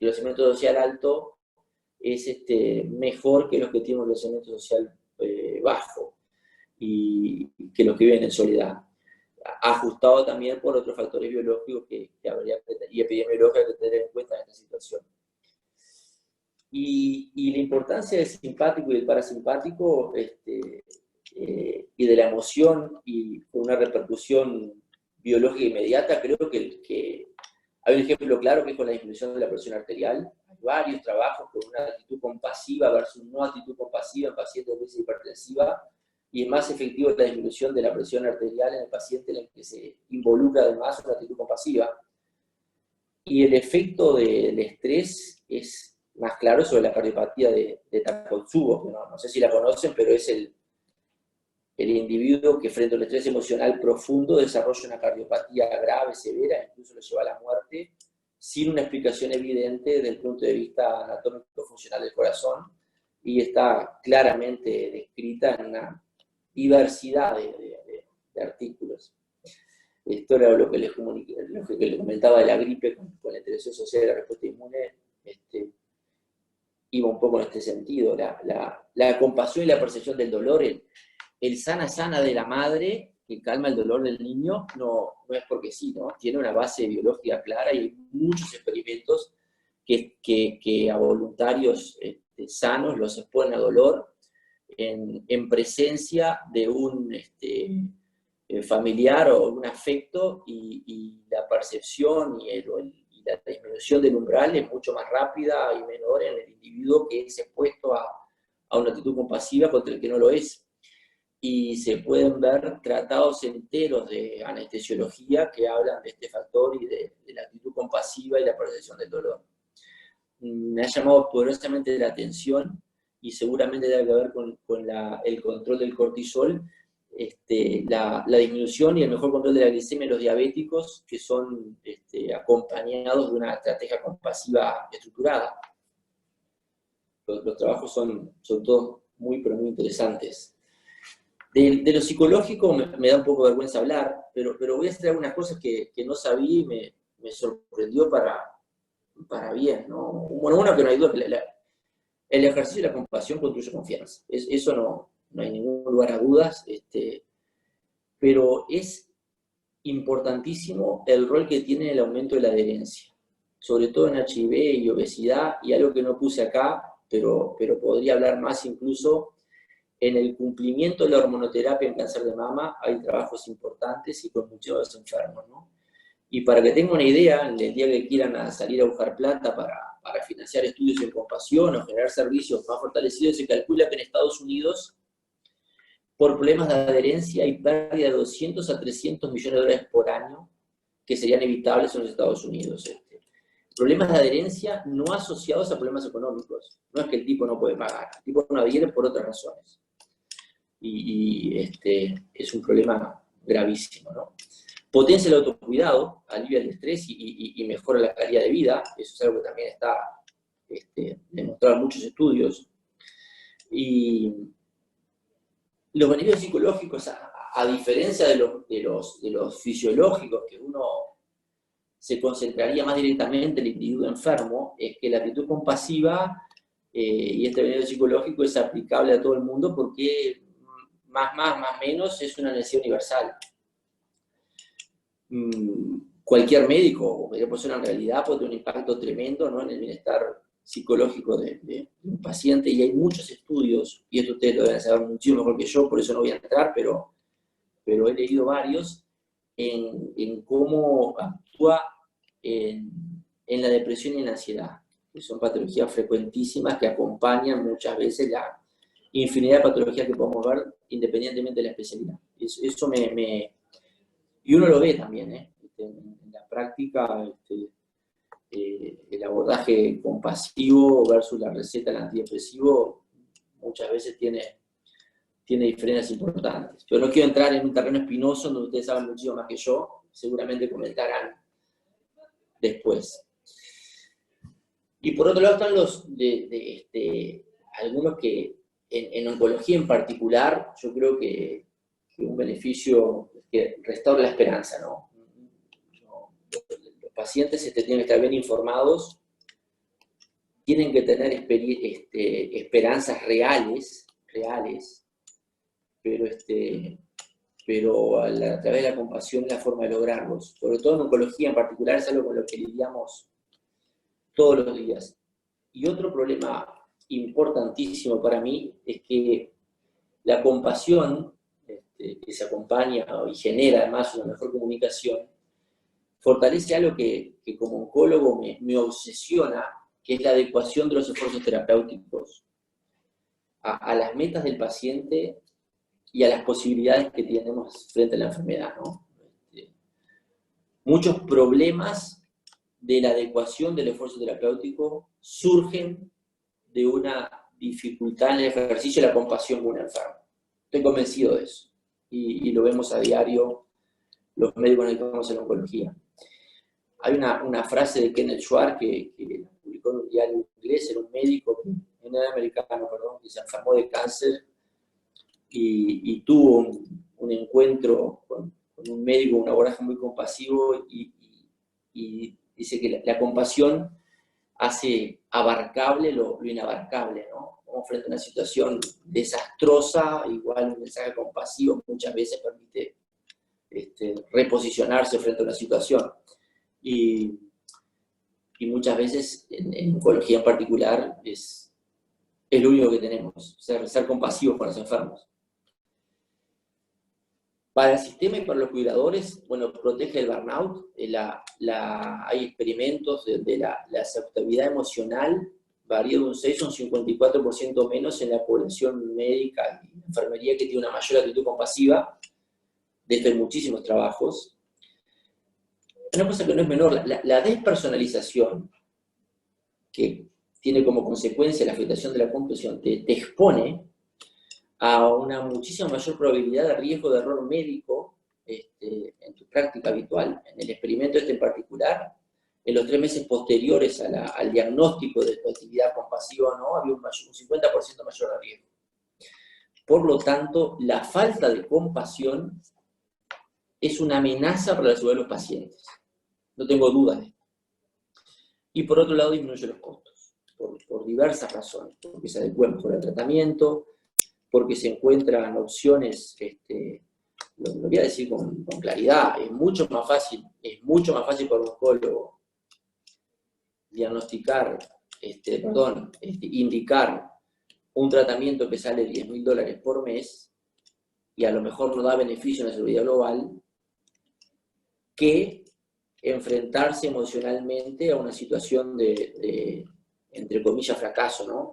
relacionamiento social alto es mejor que los que tienen un relacionamiento social bajo y que los que viven en soledad. Ajustado también por otros factores biológicos y epidemiológicos que tener en cuenta en esta situación. Y la importancia del simpático y del parasimpático y de la emoción y con una repercusión biológica inmediata, creo que hay un ejemplo claro que es con la disminución de la presión arterial. Hay varios trabajos con una actitud compasiva versus no actitud compasiva en pacientes de crisis hipertensiva, y es más efectivo la disminución de la presión arterial en el paciente en el que se involucra además una actitud compasiva. Y el efecto del estrés es más claro sobre la cardiopatía de Takotsubo, que no sé si la conocen, pero es el individuo que frente al estrés emocional profundo desarrolla una cardiopatía grave, severa, incluso lo lleva a la muerte, sin una explicación evidente desde el punto de vista anatómico funcional del corazón, y está claramente descrita en una diversidad de artículos. Esto era lo que les comentaba de la gripe con la interacción social de la respuesta inmune, iba un poco en este sentido. La compasión y la percepción del dolor, el sana de la madre que calma el dolor del niño, no es porque sí, ¿no? Tiene una base biológica clara y hay muchos experimentos que a voluntarios sanos los exponen a dolor en presencia de un familiar o un afecto, y la percepción y la disminución del umbral es mucho más rápida y menor en el individuo que es expuesto a una actitud compasiva contra el que no lo es. Y se pueden ver tratados enteros de anestesiología que hablan de este factor y de la actitud compasiva y la percepción del dolor. Me ha llamado poderosamente la atención, y seguramente debe que ver con el control del cortisol, la disminución y el mejor control de la glicemia en los diabéticos, que son acompañados de una estrategia compasiva estructurada. Los trabajos son todos muy, pero muy interesantes. De lo psicológico me da un poco de vergüenza hablar, pero voy a hacer algunas cosas que no sabía y me sorprendió para bien, ¿no? Bueno, uno que no hay duda, que el ejercicio de la compasión construye confianza. Eso no hay ningún lugar a dudas, pero es importantísimo el rol que tiene el aumento de la adherencia, sobre todo en HIV y obesidad, y algo que no puse acá, pero podría hablar más incluso. En el cumplimiento de la hormonoterapia en cáncer de mama hay trabajos importantes y con muchos enfermos, ¿no? Y para que tengan una idea, el día que quieran salir a buscar plata para financiar estudios en compasión o generar servicios más fortalecidos, se calcula que en Estados Unidos, por problemas de adherencia, hay pérdida de 200 a 300 millones de dólares por año que serían evitables en los Estados Unidos. Problemas de adherencia no asociados a problemas económicos. No es que el tipo no puede pagar, el tipo no adhiere por otras razones. Y es un problema gravísimo, ¿no? Potencia el autocuidado, alivia el estrés y mejora la calidad de vida. Eso es algo que también está demostrado en muchos estudios. Y los beneficios psicológicos, a diferencia de los fisiológicos, que uno se concentraría más directamente en el individuo enfermo, es que la actitud compasiva y este beneficio psicológico es aplicable a todo el mundo, porque más menos es una necesidad universal. Cualquier médico o cualquier persona en realidad puede tener un impacto tremendo, ¿no?, en el bienestar psicológico de un paciente, y hay muchos estudios, y esto ustedes lo deben saber muchísimo mejor que yo, por eso no voy a entrar, pero he leído varios, en cómo actúa en la depresión y en la ansiedad, que son patologías frecuentísimas que acompañan muchas veces la infinidad de patologías que podemos ver independientemente de la especialidad. Eso y uno lo ve también, en la práctica, el abordaje compasivo versus la receta del antidepresivo muchas veces tiene diferencias importantes. Yo no quiero entrar en un terreno espinoso donde ustedes saben muchísimo más que yo, seguramente comentarán después. Y por otro lado están algunos que en oncología en particular, yo creo que un beneficio que restaura la esperanza, ¿no? Los pacientes tienen que estar bien informados, tienen que tener esperanzas reales, pero a través de la compasión es la forma de lograrlos. Sobre todo en oncología en particular es algo con lo que lidiamos todos los días. Y otro problema importantísimo para mí es que la compasión, que se acompaña y genera además una mejor comunicación, fortalece algo que como oncólogo me obsesiona, que es la adecuación de los esfuerzos terapéuticos a las metas del paciente y a las posibilidades que tenemos frente a la enfermedad, ¿no? Muchos problemas de la adecuación del esfuerzo terapéutico surgen de una dificultad en el ejercicio de la compasión con un enfermo. Estoy convencido de eso. Y lo vemos a diario los médicos que estamos en oncología. Hay una frase de Kenneth Schwartz que publicó en un diario inglés, era un médico, americano, perdón, que se enfermó de cáncer y tuvo un encuentro con un médico, un abordaje muy compasivo, y dice que la compasión hace abarcable lo inabarcable, ¿no? Como frente a una situación desastrosa, igual un mensaje compasivo muchas veces permite reposicionarse frente a una situación. Y muchas veces, en oncología en particular, es lo único que tenemos, ser compasivos con los enfermos. Para el sistema y para los cuidadores, bueno, protege el burnout. Hay experimentos de la aceptabilidad emocional, varía de un 6 a un 54% menos en la población médica y enfermería que tiene una mayor actitud compasiva. De esto hay muchísimos trabajos. Una cosa que no es menor, la despersonalización, que tiene como consecuencia la afectación de la compasión, te expone a una muchísima mayor probabilidad de riesgo de error médico en tu práctica habitual. En el experimento en particular, en los 3 meses posteriores al diagnóstico de tu actividad compasiva o no, había un 50% mayor de riesgo. Por lo tanto, la falta de compasión es una amenaza para la salud de los pacientes. No tengo dudas de esto. Y por otro lado, disminuye los costos, por diversas razones, porque se adecua mejor al tratamiento, porque se encuentran opciones, lo voy a decir con claridad, es mucho más fácil para un oncólogo diagnosticar, indicar un tratamiento que sale $10.000 por mes y a lo mejor no da beneficio en la seguridad global, que enfrentarse emocionalmente a una situación de entre comillas, fracaso, ¿no?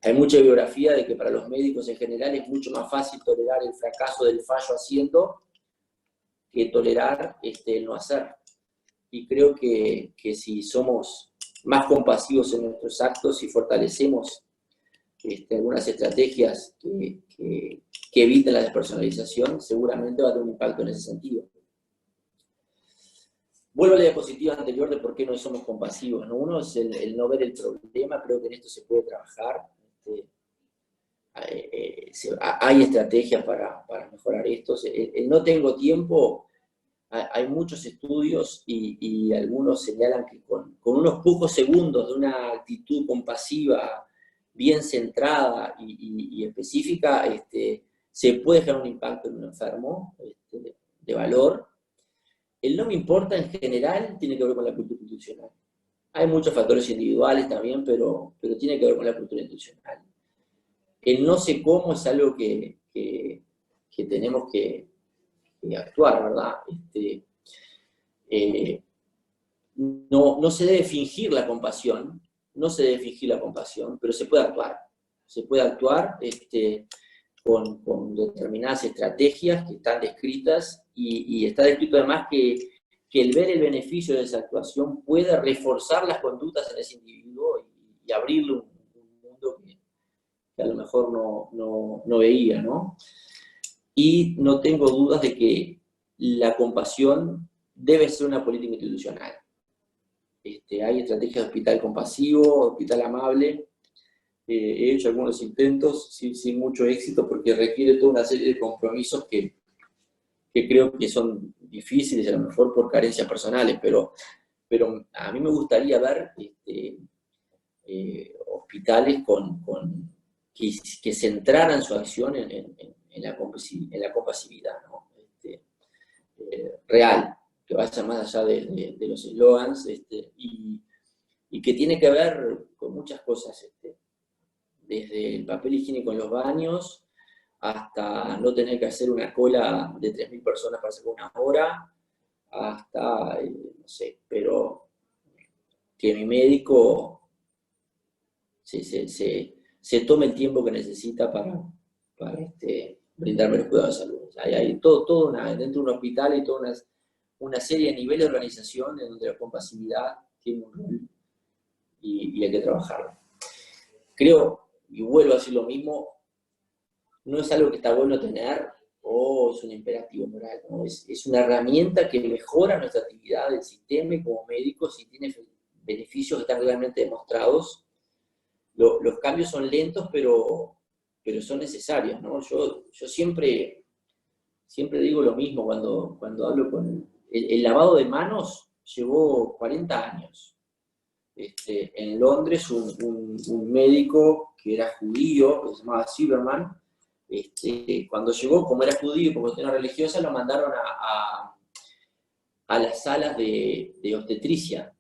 Hay mucha biografía de que para los médicos en general es mucho más fácil tolerar el fracaso del fallo haciendo que tolerar el no hacer. Y creo que si somos más compasivos en nuestros actos y fortalecemos algunas estrategias que eviten la despersonalización, seguramente va a tener un impacto en ese sentido. Vuelvo a la diapositiva anterior de por qué no somos compasivos, ¿no? Uno es el no ver el problema, creo que en esto se puede trabajar. Hay estrategias para mejorar esto. El no tengo tiempo, hay muchos estudios y algunos señalan que con unos pocos segundos de una actitud compasiva, bien centrada y específica, se puede generar un impacto en un enfermo de valor. El no me importa en general tiene que ver con la cultura institucional. Hay muchos factores individuales también, pero tiene que ver con la cultura institucional. El no sé cómo es algo que tenemos que actuar, ¿verdad? No se debe fingir la compasión, pero se puede actuar. Se puede actuar con determinadas estrategias que están descritas y está descrito además que el ver el beneficio de esa actuación puede reforzar las conductas en ese individuo y abrirle un mundo que a lo mejor no veía, ¿no? Y no tengo dudas de que la compasión debe ser una política institucional. Hay estrategias de hospital compasivo, hospital amable. He hecho algunos intentos sin mucho éxito porque requiere toda una serie de compromisos que creo que son difíciles, a lo mejor por carencias personales, pero a mí me gustaría ver hospitales que centraran su acción en la compasividad, ¿no? Real, que vaya más allá de los eslogans, y que tiene que ver con muchas cosas, desde el papel higiénico en los baños, hasta no tener que hacer una cola de 3.000 personas para hacer una hora, hasta, no sé, pero que mi médico se tome el tiempo que necesita para brindarme los cuidados de salud. Hay todo dentro de un hospital hay toda una serie de niveles de organización en donde la compasividad tiene un rol y hay que trabajarlo. Creo, y vuelvo a decir lo mismo, no es algo que está bueno tener, o es un imperativo moral, ¿no? Es una herramienta que mejora nuestra actividad del sistema y como médicos y tiene beneficios que están realmente demostrados. Los cambios son lentos, pero son necesarios, ¿no? Yo siempre digo lo mismo cuando hablo con... El lavado de manos llevó 40 años. En Londres, un médico que era judío, que se llamaba Silverman, cuando llegó, como era judío por cuestiones religiosas, lo mandaron a las salas de obstetricia.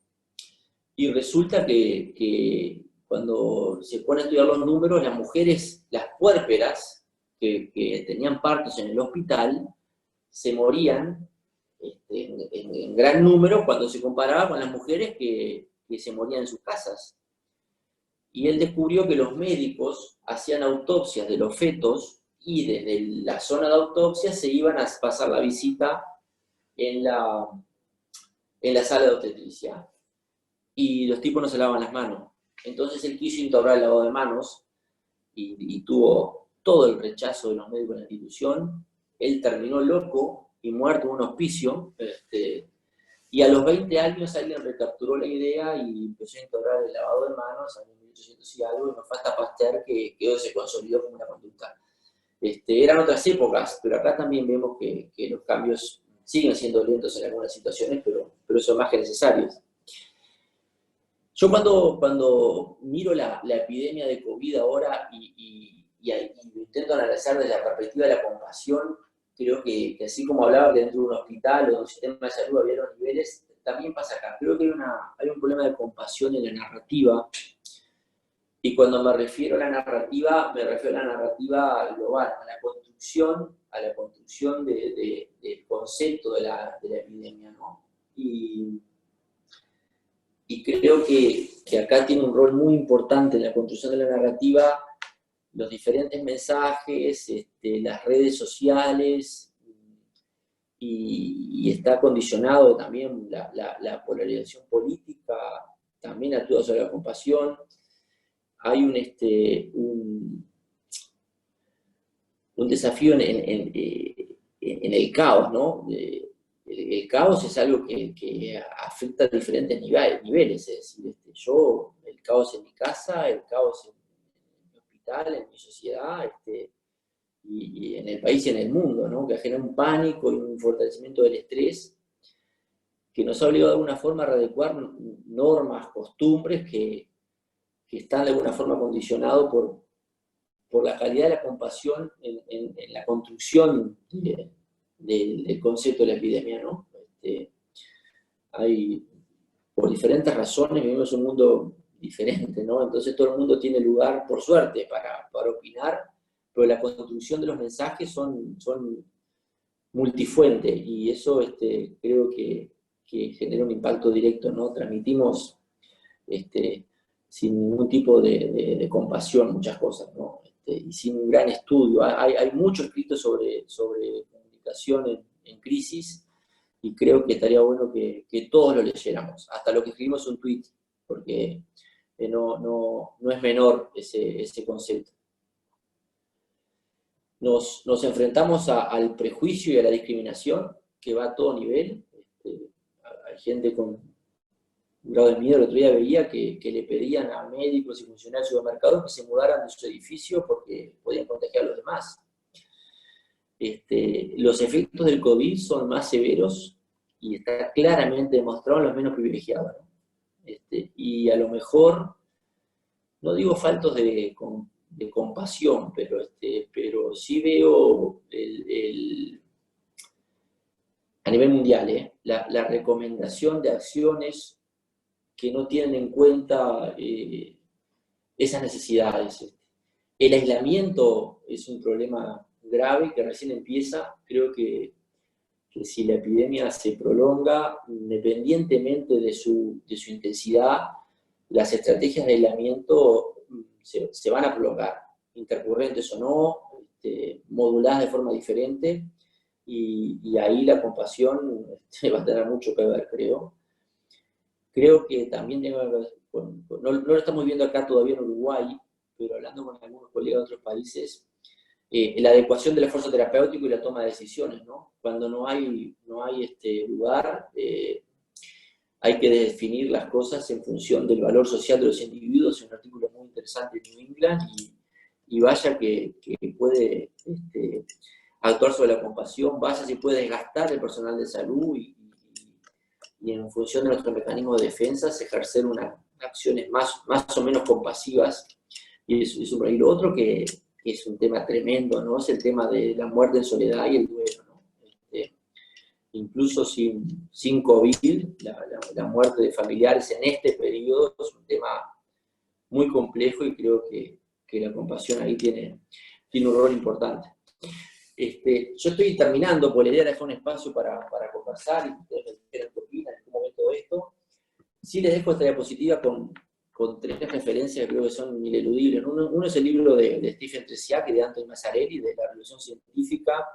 Y resulta que cuando se pone a estudiar los números, las mujeres, las puérperas, que tenían partos en el hospital, se morían en gran número cuando se comparaba con las mujeres que se morían en sus casas. Y él descubrió que los médicos hacían autopsias de los fetos y desde la zona de autopsia se iban a pasar la visita en la sala de obstetricia. Y los tipos no se lavaban las manos. Entonces él quiso instaurar el lavado de manos y tuvo todo el rechazo de los médicos de la institución. Él terminó loco y muerto en un hospicio. Y a los 20 años alguien recapturó la idea y empezó a instaurar el lavado de manos en 1800 y algo, y nos falta Pasteur que hoy se consolidó como una conducta. Eran otras épocas, pero acá también vemos que los cambios siguen siendo lentos en algunas situaciones, pero son más que necesarios. Yo cuando miro la epidemia de COVID ahora y intento analizar desde la perspectiva de la compasión, creo que así como hablaba que dentro de un hospital o de un sistema de salud había los niveles, también pasa acá. Creo que hay un problema de compasión en la narrativa, y cuando me refiero a la narrativa, me refiero a la narrativa global, a la construcción del concepto de la epidemia, ¿no? Y creo que acá tiene un rol muy importante en la construcción de la narrativa los diferentes mensajes, las redes sociales, y está condicionado también la polarización política, también actúa sobre la compasión. Hay un desafío en el caos, ¿no? El caos es algo que afecta a diferentes niveles, es decir, el caos en mi casa, el caos en mi hospital, en mi sociedad, y en el país y en el mundo, ¿no? Que genera un pánico y un fortalecimiento del estrés que nos ha obligado de alguna forma a readecuar normas, costumbres que están de alguna forma condicionados por la calidad de la compasión en la construcción del concepto de la epidemia, ¿no? Por diferentes razones vivimos un mundo diferente, ¿no? Entonces todo el mundo tiene lugar, por suerte, para opinar, pero la construcción de los mensajes son multifuentes, y eso creo que genera un impacto directo, ¿no? Transmitimos sin ningún tipo de compasión muchas cosas, ¿no? Y sin un gran estudio. Hay mucho escrito sobre comunicación en crisis, y creo que estaría bueno que todos lo leyéramos, hasta lo que escribimos un tweet, porque no es menor ese concepto. Nos enfrentamos al prejuicio y a la discriminación, que va a todo nivel. Hay gente con un grado de miedo. El otro día veía que le pedían a médicos y funcionarios de supermercados que se mudaran de su edificio porque podían contagiar a los demás. Los efectos del COVID son más severos y está claramente demostrado en los menos privilegiados, ¿no? Y a lo mejor, no digo faltos de compasión, pero sí veo a nivel mundial la recomendación de acciones que no tienen en cuenta esas necesidades. El aislamiento es un problema grave que recién empieza. Creo que si la epidemia se prolonga, independientemente de su intensidad, las estrategias de aislamiento se van a prolongar, intercurrentes o no, moduladas de forma diferente, y ahí la compasión va a tener mucho que ver, creo. Creo que también no lo estamos viendo acá todavía en Uruguay, pero hablando con algunos colegas de otros países, la adecuación del esfuerzo terapéutico y la toma de decisiones, ¿no? Cuando no hay lugar, hay que definir las cosas en función del valor social de los individuos. Es un artículo muy interesante en New England, y vaya que puede actuar sobre la compasión, vaya si puede desgastar el personal de salud, y en función de nuestros mecanismos de defensa ejercer unas acciones más o menos compasivas. Y lo otro que es un tema tremendo, ¿no? Es el tema de la muerte en soledad y el duelo, ¿no? Incluso sin COVID, la muerte de familiares en este periodo es un tema muy complejo, y creo que la compasión ahí tiene un rol importante. Yo estoy terminando, porque la idea era dejar un espacio para conversar, y ustedes me dijeron qué opinan, cómo ven todo esto. Sí les dejo esta diapositiva con 3 referencias que creo que son ineludibles. Uno es el libro de Stephen Tresiak y de Anthony Mazzarelli, de la Revolución Científica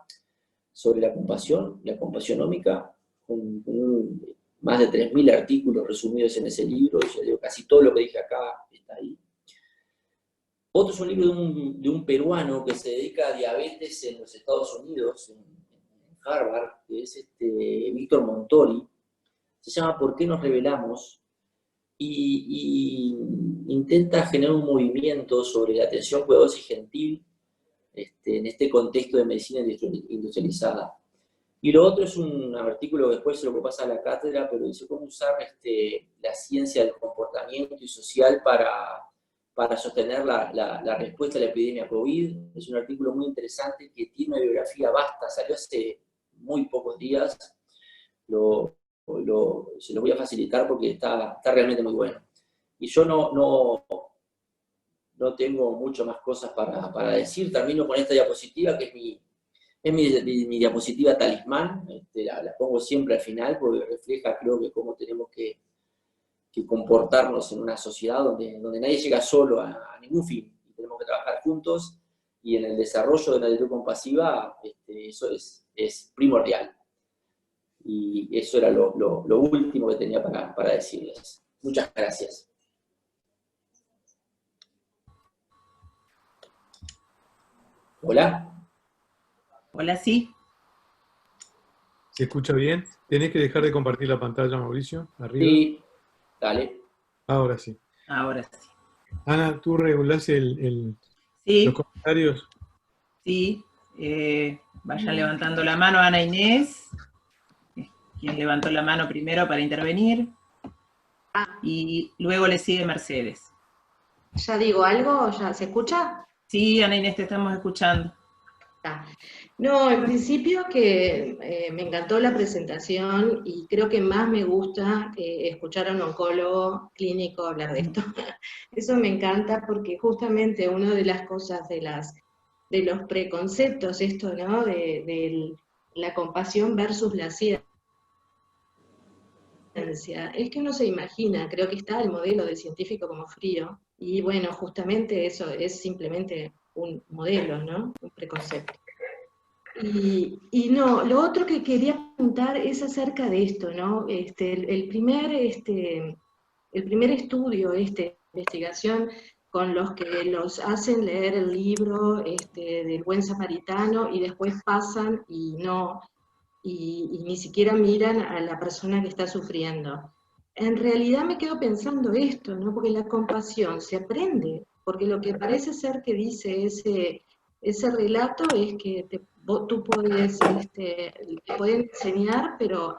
sobre la compasión, la compasionómica, con más de 3.000 artículos resumidos en ese libro, y yo digo, casi todo lo que dije acá está ahí. Otro es un libro de un peruano que se dedica a diabetes en los Estados Unidos, en Harvard, que es Víctor Montori. Se llama ¿Por qué nos rebelamos? Y intenta generar un movimiento sobre la atención cuidadosa y gentil en este contexto de medicina industrializada. Y lo otro es un artículo que después se lo pasa a la cátedra, pero dice cómo usar la ciencia del comportamiento y social para sostener la respuesta a la epidemia COVID. Es un artículo muy interesante que tiene una bibliografía vasta, salió hace muy pocos días. Se lo voy a facilitar porque está realmente muy bueno. Y yo no tengo mucho más cosas para decir. Termino con esta diapositiva, que es mi diapositiva talismán. La pongo siempre al final porque refleja, creo, que cómo tenemos que comportarnos en una sociedad donde nadie llega solo a ningún fin, y tenemos que trabajar juntos, y en el desarrollo de la actitud compasiva eso es primordial. Y eso era lo último que tenía para decirles. Muchas gracias. ¿Hola? Hola, sí. ¿Se escucha bien? Tenés que dejar de compartir la pantalla, Mauricio, arriba. Sí, dale. Ahora sí. Ahora sí. Ana, ¿tú regulás Sí, los comentarios? sí. Vayan levantando la mano, Ana Inés, quien levantó la mano primero para intervenir, y luego le sigue Mercedes. ¿Ya digo algo? ¿Ya se escucha? Sí, Ana Inés, te estamos escuchando. No, en principio que me encantó la presentación, y creo que más me gusta escuchar a un oncólogo clínico hablar de esto. Eso me encanta, porque justamente una de las cosas de los preconceptos, esto, ¿no? De la compasión versus la ciencia, es que uno se imagina, creo que está el modelo del científico como frío, y bueno, justamente eso es simplemente un modelo, ¿no? Un preconcepto. Y no, lo otro que quería preguntar es acerca de esto, ¿no? El primer estudio, investigación, con los que los hacen leer el libro del Buen Samaritano, y después pasan y ni siquiera miran a la persona que está sufriendo. En realidad me quedo pensando esto, ¿no? Porque la compasión se aprende, porque lo que parece ser que dice ese relato es que tú puedes enseñar, pero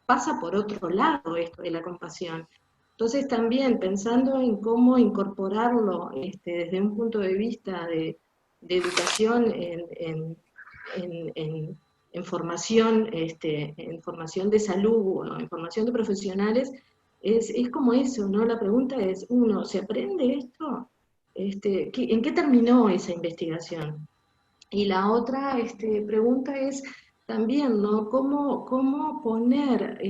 pasa por otro lado esto de la compasión. Entonces también pensando en cómo incorporarlo desde un punto de vista de educación en formación, en formación de salud, o en formación de profesionales, es como eso, ¿no? La pregunta es, uno, ¿se aprende esto? ¿En qué terminó esa investigación? Y la otra pregunta es también, ¿no? ¿Cómo poner,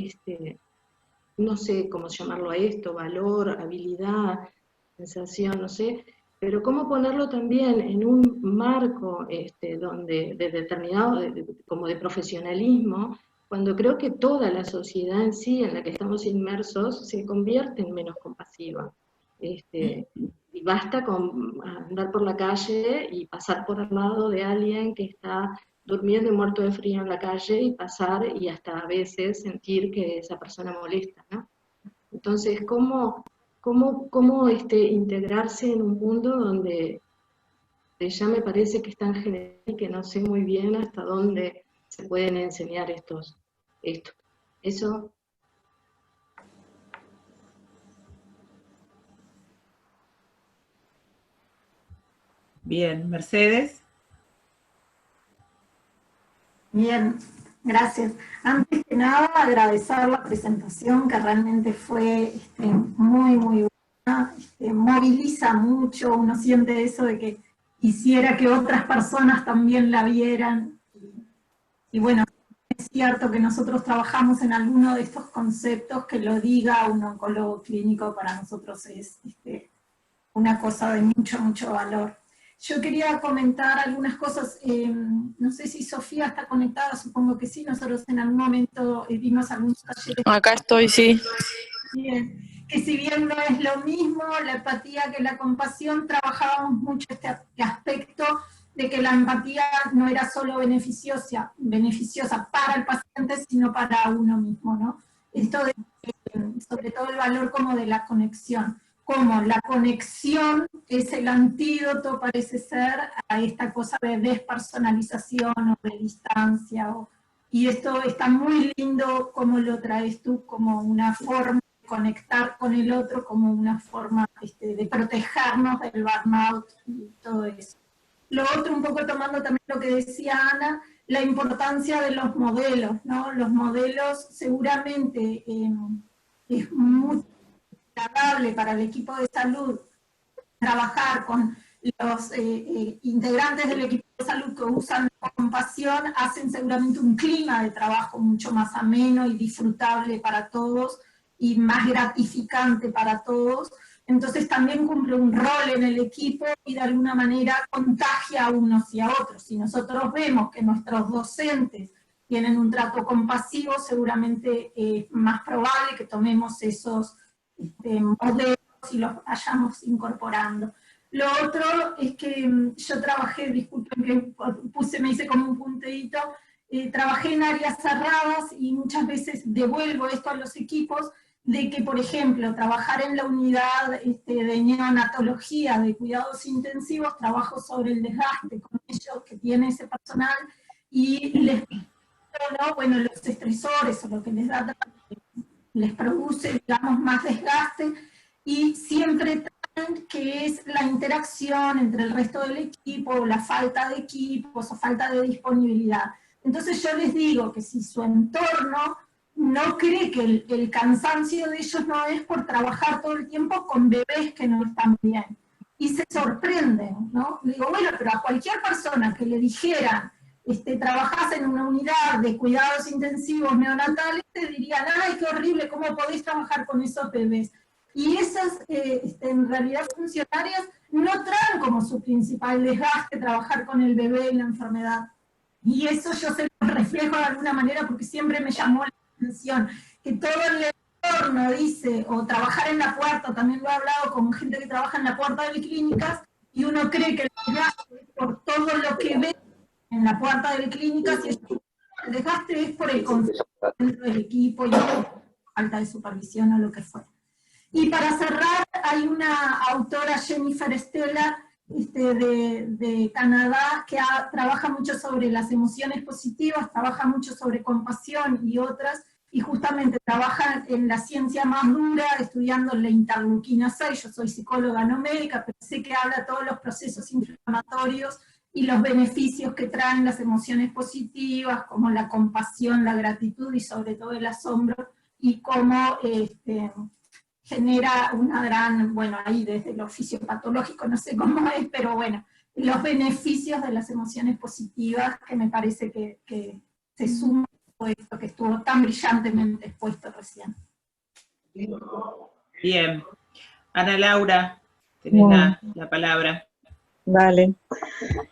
no sé cómo llamarlo a esto, valor, habilidad, sensación, no sé, pero cómo ponerlo también en un marco donde de determinado, como de profesionalismo, cuando creo que toda la sociedad en sí en la que estamos inmersos se convierte en menos compasiva. Y basta con andar por la calle y pasar por al lado de alguien que está durmiendo y muerto de frío en la calle y pasar y hasta a veces sentir que esa persona molesta, ¿no? Entonces, ¿cómo integrarse en un mundo donde ya me parece que es tan general y que no sé muy bien hasta dónde se pueden enseñar esto? Eso. Bien, Mercedes. Bien, gracias. Antes que nada, agradecer la presentación, que realmente fue muy, muy buena. Moviliza mucho, uno siente eso de que quisiera que otras personas también la vieran. Y bueno, es cierto que nosotros trabajamos en alguno de estos conceptos, que lo diga un oncólogo clínico para nosotros es una cosa de mucho, mucho valor. Yo quería comentar algunas cosas, no sé si Sofía está conectada, supongo que sí, nosotros en algún momento vimos algunos talleres. Acá estoy, sí. Bien, que si bien no es lo mismo la empatía que la compasión, trabajábamos mucho este aspecto de que la empatía no era solo beneficiosa para el paciente, sino para uno mismo, ¿no? Esto de, sobre todo el valor como de la conexión. Como la conexión es el antídoto, parece ser, a esta cosa de despersonalización o de distancia. Y esto está muy lindo como lo traes tú, como una forma de conectar con el otro, como una forma de protegernos del burnout y todo eso. Lo otro, un poco tomando también lo que decía Ana, la importancia de los modelos, ¿no? Los modelos seguramente es muy agradable para el equipo de salud trabajar con los integrantes del equipo de salud que usan la compasión, hacen seguramente un clima de trabajo mucho más ameno y disfrutable para todos y más gratificante para todos. Entonces también cumple un rol en el equipo y de alguna manera contagia a unos y a otros. Si nosotros vemos que nuestros docentes tienen un trato compasivo, seguramente es más probable que tomemos esos modelos y los vayamos incorporando. Lo otro es que yo trabajé, disculpen que me hice como un puntedito, trabajé en áreas cerradas y muchas veces devuelvo esto a los equipos, de que, por ejemplo, trabajar en la unidad de neonatología, de cuidados intensivos, trabajo sobre el desgaste con ellos que tiene ese personal y les ¿no? Bueno, los estresores o lo que les produce, digamos, más desgaste, y siempre traen que es la interacción entre el resto del equipo, o la falta de equipos, o falta de disponibilidad. Entonces yo les digo que si su entorno no cree que el cansancio de ellos no es por trabajar todo el tiempo con bebés que no están bien, y se sorprenden, ¿no? Le digo, bueno, pero a cualquier persona que le dijeran, trabajás en una unidad de cuidados intensivos neonatales, te dirían, ay, qué horrible, ¿cómo podés trabajar con esos bebés? Y esas, en realidad, funcionarias no traen como su principal desgaste trabajar con el bebé y la enfermedad. Y eso yo se lo reflejo de alguna manera porque siempre me llamó la atención, que todo el entorno dice, o trabajar en la puerta, también lo he hablado con gente que trabaja en la puerta de clínicas, y uno cree que el desgaste es por todo lo que ve en la puerta de clínicas, y el desgaste es por el conflicto dentro del equipo y la falta de supervisión o lo que fuera. Y para cerrar, hay una autora, Jennifer Stella, de Canadá, que trabaja mucho sobre las emociones positivas, trabaja mucho sobre compasión y otras, y justamente trabaja en la ciencia más dura, estudiando la interleuquina 6, yo soy psicóloga no médica, pero sé que habla de todos los procesos inflamatorios y los beneficios que traen las emociones positivas, como la compasión, la gratitud y sobre todo el asombro, y cómo genera una gran, bueno, ahí desde el oficio patológico, no sé cómo es, pero bueno, los beneficios de las emociones positivas, que me parece que se suma a todo esto que estuvo tan brillantemente expuesto recién. Bien. Ana Laura, tenés la palabra. Vale.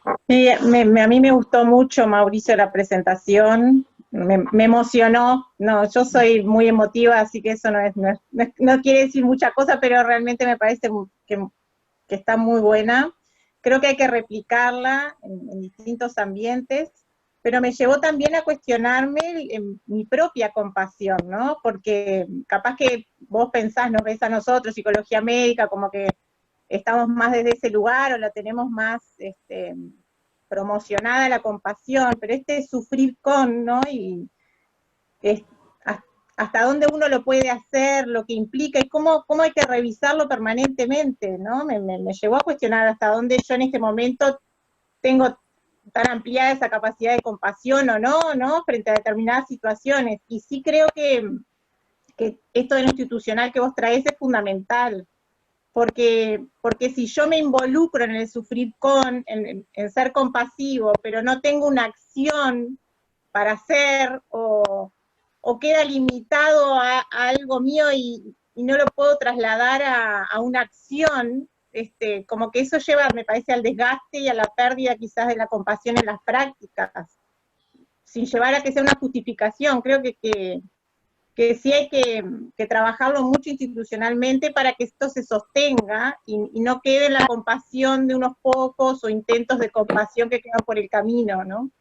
A mí me gustó mucho, Mauricio, la presentación. me emocionó. No, yo soy muy emotiva, así que eso no quiere decir mucha cosa, pero realmente me parece que está muy buena. Creo que hay que replicarla en distintos ambientes, pero me llevó también a cuestionarme mi propia compasión, ¿no? Porque capaz que vos pensás, nos ves a nosotros, psicología médica, como que estamos más desde ese lugar o la tenemos más promocionada la compasión, pero sufrir con, ¿no? Y hasta dónde uno lo puede hacer, lo que implica, y cómo hay que revisarlo permanentemente, ¿no? Me llevó a cuestionar hasta dónde yo en este momento tengo tan ampliada esa capacidad de compasión o no, ¿no? Frente a determinadas situaciones. Y sí creo que esto de lo institucional que vos traes es fundamental, porque si yo me involucro en el sufrir en ser compasivo, pero no tengo una acción para hacer, o queda limitado a algo mío y no lo puedo trasladar a una acción, como que eso lleva, me parece, al desgaste y a la pérdida quizás de la compasión en las prácticas, sin llevar a que sea una justificación. Creo que sí hay que trabajarlo mucho institucionalmente para que esto se sostenga y no quede en la compasión de unos pocos o intentos de compasión que quedan por el camino, ¿no?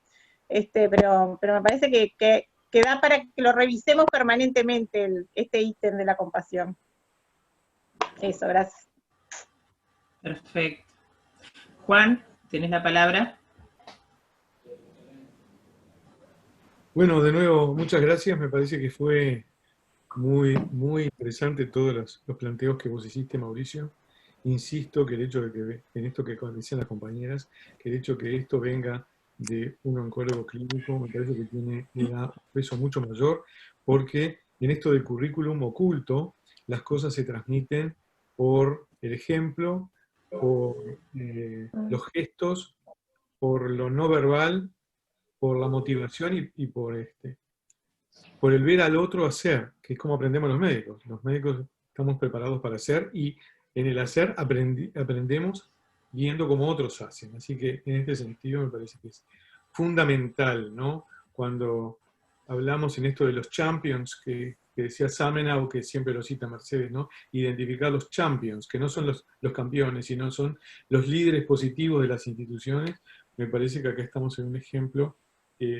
Pero me parece que da para que lo revisemos permanentemente este ítem de la compasión. Eso, gracias. Perfecto. Juan, ¿tenés la palabra? Bueno, de nuevo, muchas gracias. Me parece que fue muy, muy interesante todos los planteos que vos hiciste, Mauricio. Insisto que el hecho de que, en esto que decían las compañeras, que el hecho de que esto venga de un oncólogo clínico, me parece que le da un peso mucho mayor, porque en esto del currículum oculto, las cosas se transmiten por el ejemplo, por los gestos, por lo no verbal, por la motivación y por el ver al otro hacer, que es como aprendemos los médicos. Los médicos estamos preparados para hacer y en el hacer aprendemos viendo cómo otros hacen. Así que en este sentido me parece que es fundamental, ¿no? Cuando hablamos en esto de los champions, que decía Samenau, que siempre lo cita Mercedes, ¿no? Identificar los champions, que no son los campeones, sino son los líderes positivos de las instituciones. Me parece que acá estamos en un ejemplo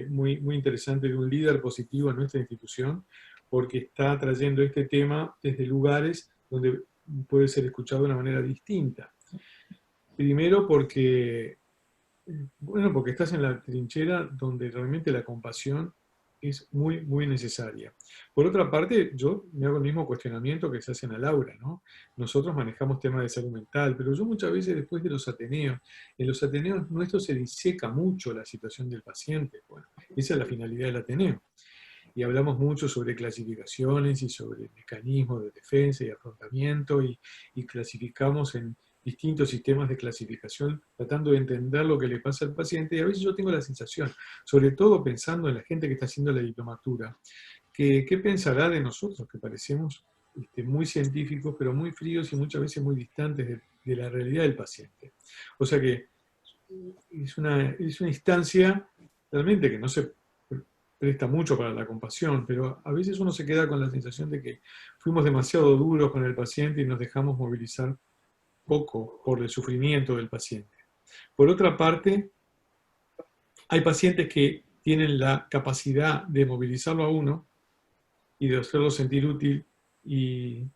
muy, muy interesante de un líder positivo en nuestra institución, porque está trayendo este tema desde lugares donde puede ser escuchado de una manera distinta. Primero porque estás en la trinchera donde realmente la compasión es muy, muy necesaria. Por otra parte, yo me hago el mismo cuestionamiento que se hace en la Laura, ¿no? Nosotros manejamos temas de salud mental, pero yo muchas veces después de los ateneos, en los ateneos nuestros se diseca mucho la situación del paciente. Bueno, esa es la finalidad del ateneo. Y hablamos mucho sobre clasificaciones y sobre mecanismos de defensa y afrontamiento, y clasificamos en distintos sistemas de clasificación, tratando de entender lo que le pasa al paciente, y a veces yo tengo la sensación, sobre todo pensando en la gente que está haciendo la diplomatura, que qué pensará de nosotros, que parecemos muy científicos, pero muy fríos y muchas veces muy distantes de la realidad del paciente. O sea que es una instancia realmente que no se presta mucho para la compasión, pero a veces uno se queda con la sensación de que fuimos demasiado duros con el paciente y nos dejamos movilizar poco por el sufrimiento del paciente. Por otra parte, hay pacientes que tienen la capacidad de movilizarlo a uno y de hacerlo sentir útil y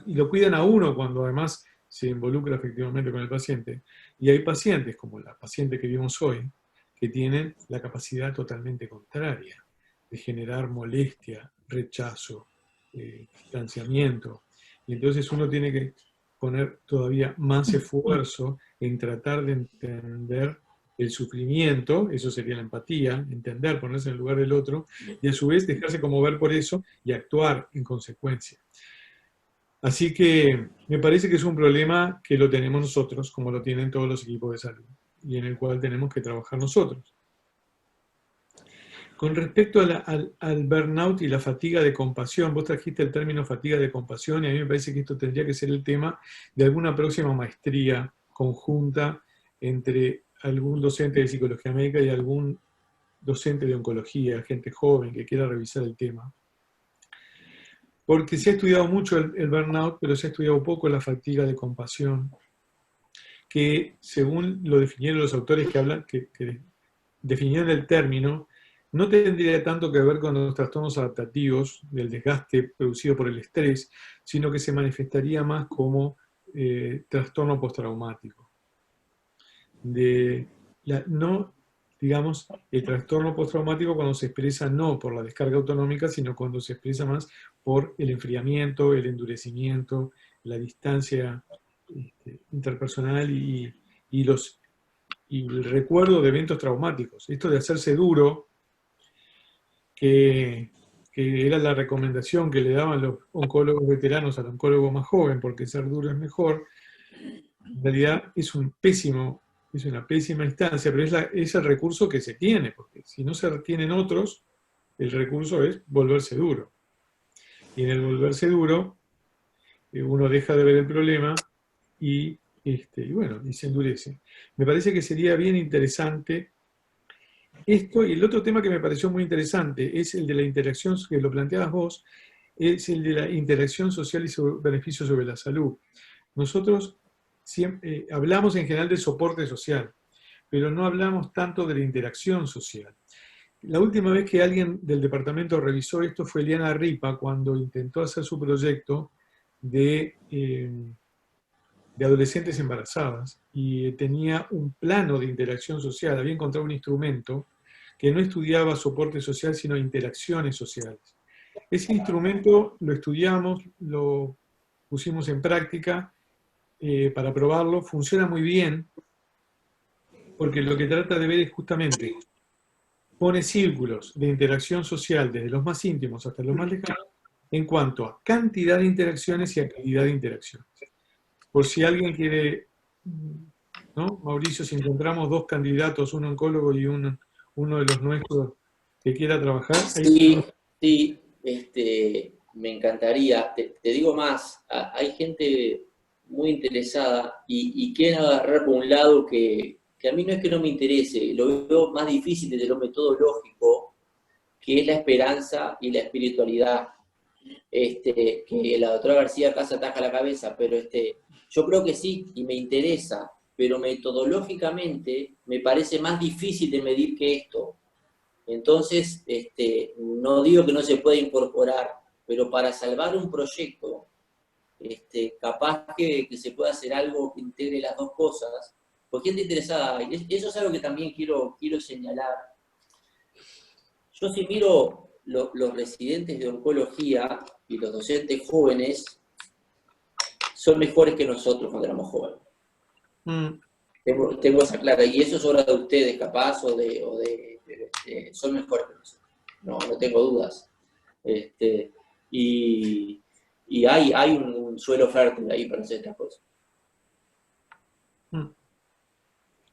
lo cuidan a uno cuando además se involucra efectivamente con el paciente. Y hay pacientes, como la paciente que vimos hoy, que tienen la capacidad totalmente contraria de generar molestia, rechazo, distanciamiento. Y entonces uno tiene que poner todavía más esfuerzo en tratar de entender el sufrimiento, eso sería la empatía, entender, ponerse en el lugar del otro, y a su vez dejarse conmover por eso y actuar en consecuencia. Así que me parece que es un problema que lo tenemos nosotros, como lo tienen todos los equipos de salud, y en el cual tenemos que trabajar nosotros. Con respecto al burnout y la fatiga de compasión, vos trajiste el término fatiga de compasión y a mí me parece que esto tendría que ser el tema de alguna próxima maestría conjunta entre algún docente de psicología médica y algún docente de oncología, gente joven que quiera revisar el tema. Porque se ha estudiado mucho el burnout, pero se ha estudiado poco la fatiga de compasión, que según lo definieron los autores que definieron el término, no tendría tanto que ver con los trastornos adaptativos del desgaste producido por el estrés, sino que se manifestaría más como trastorno postraumático. Digamos, el trastorno postraumático cuando se expresa no por la descarga autonómica, sino cuando se expresa más por el enfriamiento, el endurecimiento, la distancia interpersonal y el recuerdo de eventos traumáticos. Esto de hacerse duro, que era la recomendación que le daban los oncólogos veteranos al oncólogo más joven, porque ser duro es mejor, en realidad es una pésima instancia, pero es el recurso que se tiene, porque si no se tienen otros, el recurso es volverse duro. Y en el volverse duro, uno deja de ver el problema y se endurece. Me parece que sería bien interesante esto, y el otro tema que me pareció muy interesante es el de la interacción, que lo planteabas vos, es el de la interacción social y su beneficio sobre la salud. Nosotros siempre hablamos en general de soporte social, pero no hablamos tanto de la interacción social. La última vez que alguien del departamento revisó esto fue Eliana Ripa, cuando intentó hacer su proyecto de adolescentes embarazadas, y tenía un plano de interacción social, había encontrado un instrumento que no estudiaba soporte social, sino interacciones sociales. Ese instrumento lo estudiamos, lo pusimos en práctica para probarlo, funciona muy bien, porque lo que trata de ver es justamente, pone círculos de interacción social desde los más íntimos hasta los más lejanos, en cuanto a cantidad de interacciones y a calidad de interacciones. Por si alguien quiere, ¿no? Mauricio, si encontramos dos candidatos, un oncólogo y uno de los nuestros que quiera trabajar. Sí, sí, me encantaría. Te digo más, hay gente muy interesada y quieren agarrar por un lado que a mí no es que no me interese, lo veo más difícil desde lo metodológico, que es la esperanza y la espiritualidad. Que la doctora García acá se ataja la cabeza, pero yo creo que sí, y me interesa, pero metodológicamente me parece más difícil de medir que esto. Entonces, no digo que no se pueda incorporar, pero para salvar un proyecto, capaz que se pueda hacer algo que integre las dos cosas, porque gente interesada, y eso es algo que también quiero señalar. Yo si miro los residentes de oncología y los docentes jóvenes, son mejores que nosotros cuando éramos jóvenes. Tengo esa clara, y eso es obra de ustedes, capaz, son mejores que nosotros. No tengo dudas. Y hay un suelo fértil ahí para hacer estas cosas.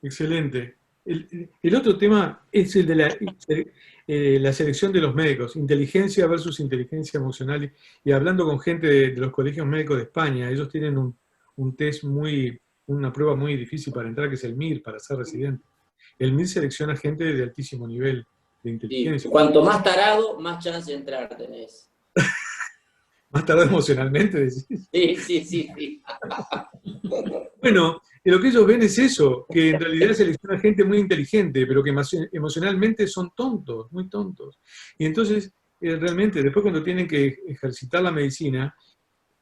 Excelente. El otro tema es el de la selección de los médicos, inteligencia versus inteligencia emocional. Y hablando con gente de los colegios médicos de España, ellos tienen un test una prueba muy difícil para entrar, que es el MIR, para ser residente. El MIR selecciona gente de altísimo nivel de inteligencia. Sí. Cuanto más tarado, más chance de entrar tenés. Más tarado emocionalmente, decís. Sí. Bueno, lo que ellos ven es eso, que en realidad selecciona gente muy inteligente, pero que emocionalmente son tontos, muy tontos. Y entonces, realmente, después cuando tienen que ejercitar la medicina,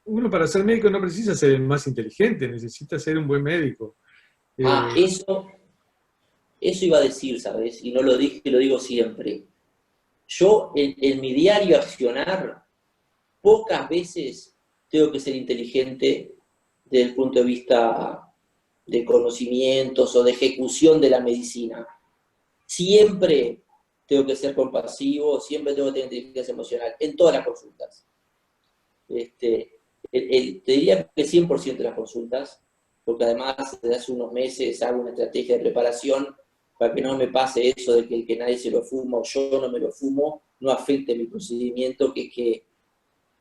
uno para ser médico no precisa ser el más inteligente, necesita ser un buen médico. Eso iba a decir, ¿sabes? Y no lo dije, lo digo siempre. Yo, en mi diario accionar, pocas veces tengo que ser inteligente desde el punto de vista de conocimientos o de ejecución de la medicina. Siempre tengo que ser compasivo, siempre tengo que tener inteligencia emocional, en todas las consultas. Te diría que 100% de las consultas, porque además desde hace unos meses hago una estrategia de preparación para que no me pase eso de que el que nadie se lo fuma o yo no me lo fumo, no afecte mi procedimiento, que es que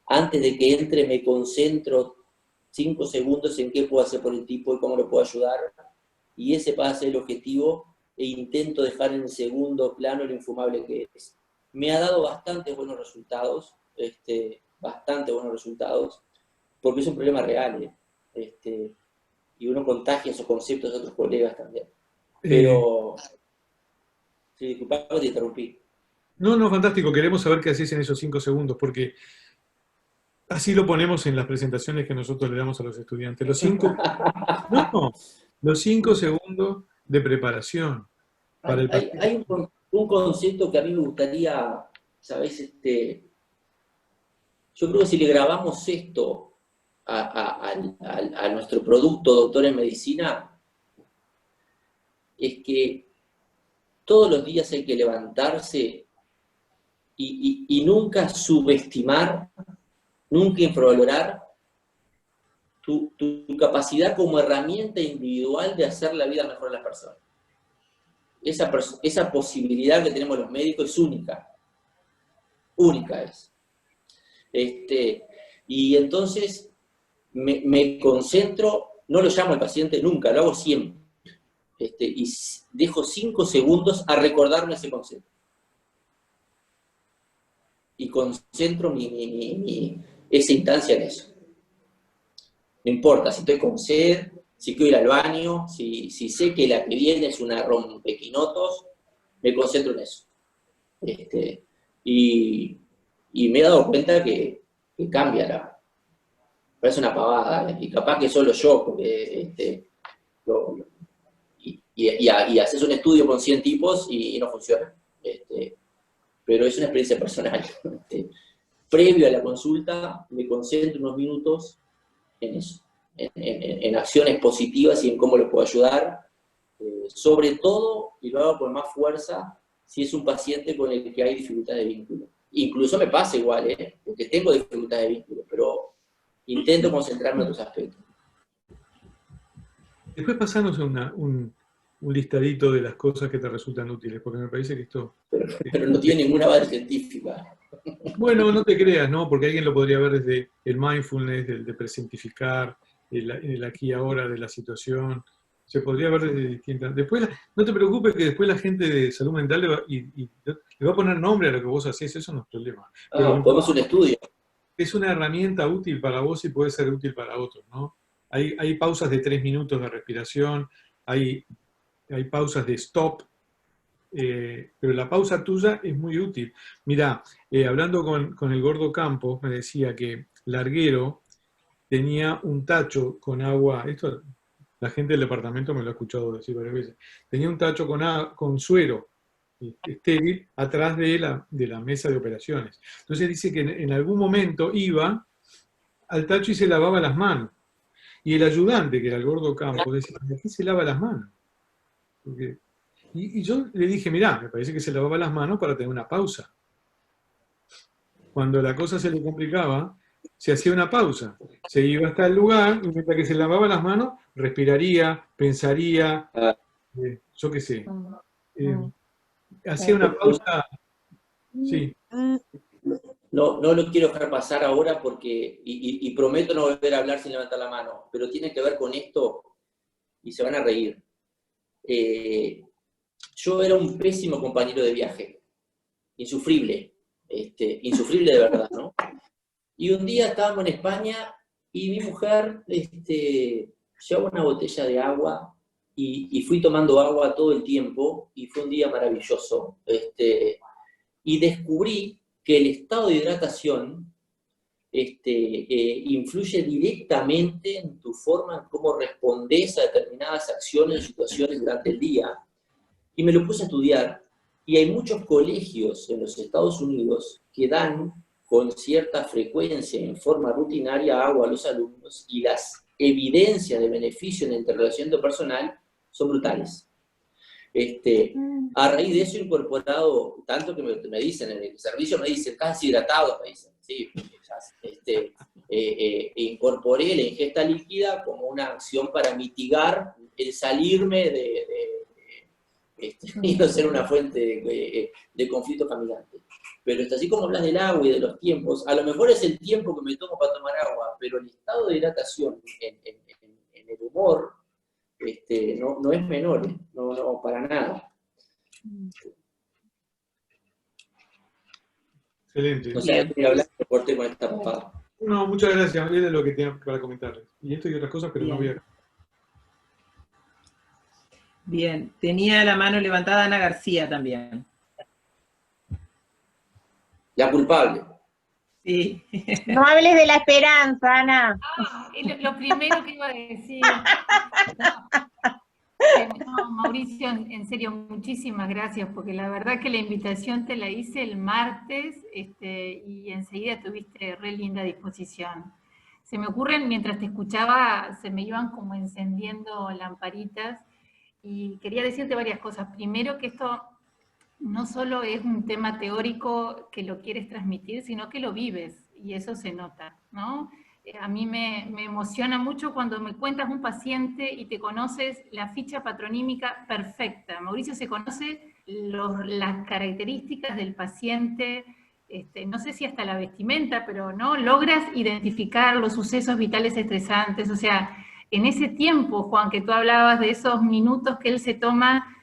antes de que entre me concentro 5 segundos en qué puedo hacer por el tipo y cómo lo puedo ayudar, y ese va a ser el objetivo, e intento dejar en segundo plano lo infumable que es. Me ha dado bastante buenos resultados, porque es un problema real, y uno contagia esos conceptos a otros colegas también. Pero, sí, disculpa que te interrumpí. No, fantástico. Queremos saber qué haces en esos 5 segundos, porque así lo ponemos en las presentaciones que nosotros le damos a los estudiantes. Los 5 segundos de preparación para el partido. Hay un concepto que a mí me gustaría, ¿sabes? Yo creo que si le grabamos esto a nuestro producto Doctor en Medicina, es que todos los días hay que levantarse y nunca subestimar, nunca infravalorar tu capacidad como herramienta individual de hacer la vida mejor a las personas. Esa posibilidad que tenemos los médicos es única. Única es. Y entonces me concentro, no lo llamo al paciente nunca, lo hago siempre. Y dejo 5 segundos a recordarme ese concepto. Y concentro esa instancia en eso. No importa si estoy con sed, si quiero ir al baño, si sé que la que viene es una rompequinotos, me concentro en eso. Y me he dado cuenta que cambia parece una pavada, y capaz que solo yo, porque y haces un estudio con 100 tipos y no funciona. Pero es una experiencia personal. Previo a la consulta, me concentro unos minutos en eso, en acciones positivas y en cómo lo puedo ayudar, sobre todo, y lo hago con más fuerza, si es un paciente con el que hay dificultad de vínculo. Incluso me pasa igual, porque tengo dificultad de vínculo, pero intento concentrarme en otros aspectos. Después pasarnos un listadito de las cosas que te resultan útiles, porque me parece que esto... Pero no tiene ninguna base científica. Bueno, no te creas, ¿no? Porque alguien lo podría ver desde el mindfulness, de presentificar, el aquí y ahora de la situación. Se podría ver desde distintas... Después, no te preocupes que después la gente de salud mental le va a poner nombre a lo que vos hacés, eso no es problema. Podemos un estudio. Es una herramienta útil para vos y puede ser útil para otros, ¿no? Hay pausas de 3 minutos de respiración, hay pausas de stop, pero la pausa tuya es muy útil. Mirá, hablando con el Gordo Campos, me decía que Larguero tenía un tacho con agua, esto la gente del departamento me lo ha escuchado decir varias veces, tenía un tacho con suero estéril atrás de la mesa de operaciones. Entonces dice que en algún momento iba al tacho y se lavaba las manos. Y el ayudante, que era el Gordo Campos, decía, ¿de qué se lava las manos? Y yo le dije, mirá, me parece que se lavaba las manos para tener una pausa. Cuando la cosa se le complicaba, se hacía una pausa. Se iba hasta el lugar, y mientras que se lavaba las manos, respiraría, pensaría, yo qué sé. Hacía una pausa, sí. No lo quiero dejar pasar ahora porque, y prometo no volver a hablar sin levantar la mano, pero tiene que ver con esto y se van a reír. Yo era un pésimo compañero de viaje, insufrible de verdad, ¿no? Y un día estábamos en España y mi mujer llevaba una botella de agua y fui tomando agua todo el tiempo y fue un día maravilloso. Y descubrí que el estado de hidratación influye directamente en tu forma, en cómo respondes a determinadas acciones o situaciones durante el día. Y me lo puse a estudiar. Y hay muchos colegios en los Estados Unidos que dan con cierta frecuencia, en forma rutinaria, agua a los alumnos, y las evidencias de beneficio en la interrelación personal son brutales. A raíz de eso he incorporado, tanto que me dicen en el servicio, me dicen, estás deshidratado, me dicen, sí, incorporé la ingesta líquida como una acción para mitigar el salirme y no ser una fuente de conflicto caminante. Pero así como hablas del agua y de los tiempos, a lo mejor es el tiempo que me tomo para tomar agua, pero el estado de hidratación en el humor no es menor, no, para nada. Excelente. No sé, quería hablar, me corté con esta parte. No, muchas gracias, era lo que tenía para comentarles. Y esto y otras cosas, pero no voy a... Bien, tenía la mano levantada Ana García también. La culpable. Sí. No hables de la esperanza, Ana. Lo primero que iba a decir. No, Mauricio, en serio, muchísimas gracias, porque la verdad que la invitación te la hice el martes y enseguida tuviste re linda disposición. Se me ocurren, mientras te escuchaba, se me iban como encendiendo lamparitas, y quería decirte varias cosas. Primero, que esto no solo es un tema teórico que lo quieres transmitir, sino que lo vives, y eso se nota, ¿no? A mí me emociona mucho cuando me cuentas un paciente y te conoces la ficha patronímica perfecta. Mauricio se conoce las características del paciente, no sé si hasta la vestimenta, pero no logras identificar los sucesos vitales estresantes. O sea, en ese tiempo, Juan, que tú hablabas de esos minutos que él se toma,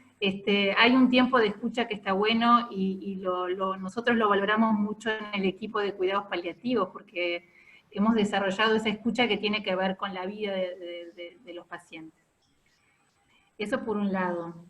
hay un tiempo de escucha que está bueno, y nosotros lo valoramos mucho en el equipo de cuidados paliativos, porque hemos desarrollado esa escucha que tiene que ver con la vida de los pacientes. Eso por un lado.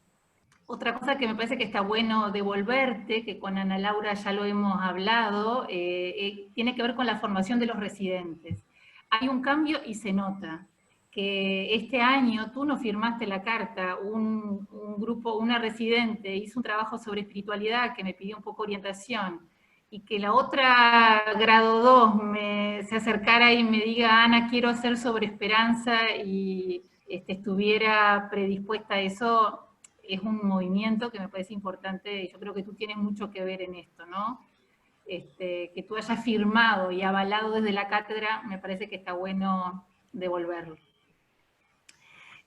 Otra cosa que me parece que está bueno devolverte, que con Ana Laura ya lo hemos hablado, tiene que ver con la formación de los residentes. Hay un cambio y se nota que este año tú no firmaste la carta, un grupo, una residente hizo un trabajo sobre espiritualidad que me pidió un poco orientación, y que la otra grado 2 se acercara y me diga, Ana, quiero hacer sobre esperanza, y estuviera predispuesta a eso, es un movimiento que me parece importante, y yo creo que tú tienes mucho que ver en esto, ¿no? Que tú hayas firmado y avalado desde la cátedra, me parece que está bueno devolverlo.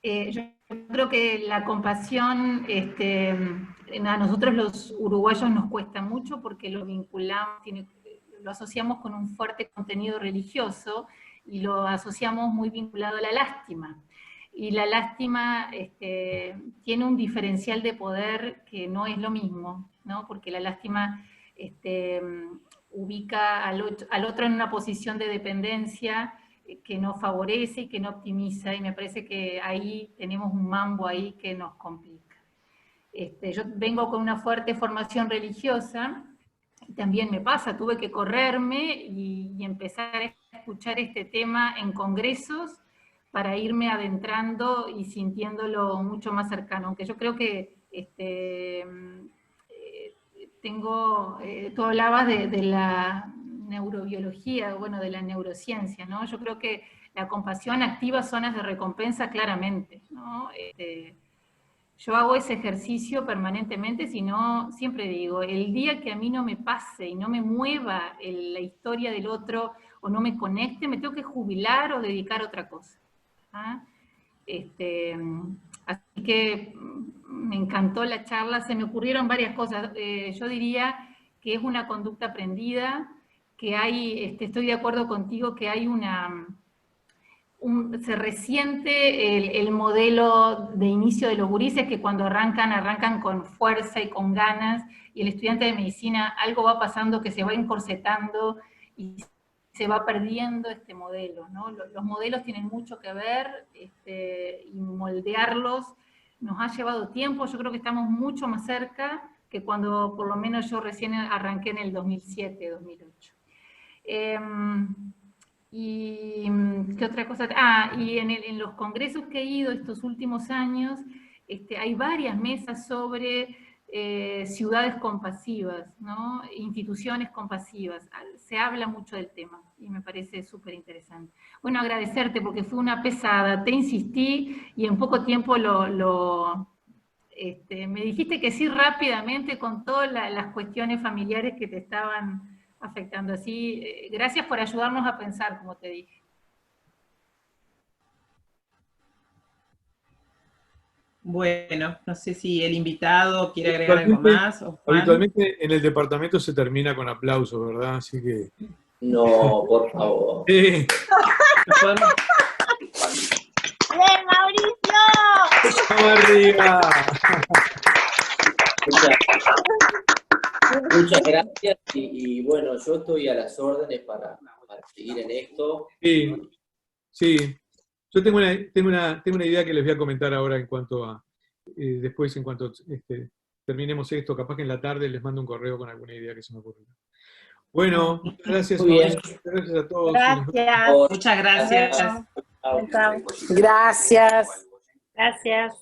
Yo creo que la compasión, a nosotros los uruguayos nos cuesta mucho, porque lo vinculamos, lo asociamos con un fuerte contenido religioso, y lo asociamos muy vinculado a la lástima. Y la lástima tiene un diferencial de poder que no es lo mismo, ¿no? Porque la lástima ubica al otro en una posición de dependencia que no favorece y que no optimiza, y me parece que ahí tenemos un mambo ahí que nos complica. Yo vengo con una fuerte formación religiosa, y también me pasa, tuve que correrme y empezar a escuchar este tema en congresos para irme adentrando y sintiéndolo mucho más cercano, aunque yo creo que tú hablabas de la neurobiología, bueno, de la neurociencia, ¿no? Yo creo que la compasión activa zonas de recompensa claramente, ¿no? Yo hago ese ejercicio permanentemente, sino, siempre digo, el día que a mí no me pase y no me mueva la historia del otro, o no me conecte, me tengo que jubilar o dedicar a otra cosa. ¿Ah? Así que me encantó la charla, se me ocurrieron varias cosas. Yo diría que es una conducta aprendida, que hay, estoy de acuerdo contigo, que hay se resiente el modelo de inicio de los gurises, que cuando arrancan con fuerza y con ganas, y el estudiante de medicina, algo va pasando que se va encorsetando y se va perdiendo este modelo, ¿no? Los modelos tienen mucho que ver, y moldearlos nos ha llevado tiempo. Yo creo que estamos mucho más cerca que cuando por lo menos yo recién arranqué en el 2007, 2008. Y ¿qué otra cosa? Y en los congresos que he ido estos últimos años, hay varias mesas sobre ciudades compasivas, ¿no? Instituciones compasivas. Se habla mucho del tema y me parece súper interesante. Bueno, agradecerte porque fue una pesada, te insistí y en poco tiempo me dijiste que sí rápidamente con todas las cuestiones familiares que te estaban afectando. Así, gracias por ayudarnos a pensar, como te dije. Bueno, no sé si el invitado quiere agregar algo más. O Juan. Habitualmente en el departamento se termina con aplausos, ¿verdad? Así que... No, por favor. Sí. ¡Bien, Mauricio! ¡Vamos arriba! Muchas gracias y bueno, yo estoy a las órdenes para seguir en esto. Sí, sí. Yo tengo una idea que les voy a comentar ahora en cuanto a, después en cuanto terminemos esto, capaz que en la tarde les mando un correo con alguna idea que se me ocurra. Bueno, muchas gracias, Muy bien. Mauricio, muchas gracias a todos. Gracias. Muchas gracias. Chao. Gracias. Gracias.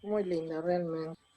Muy lindo, realmente.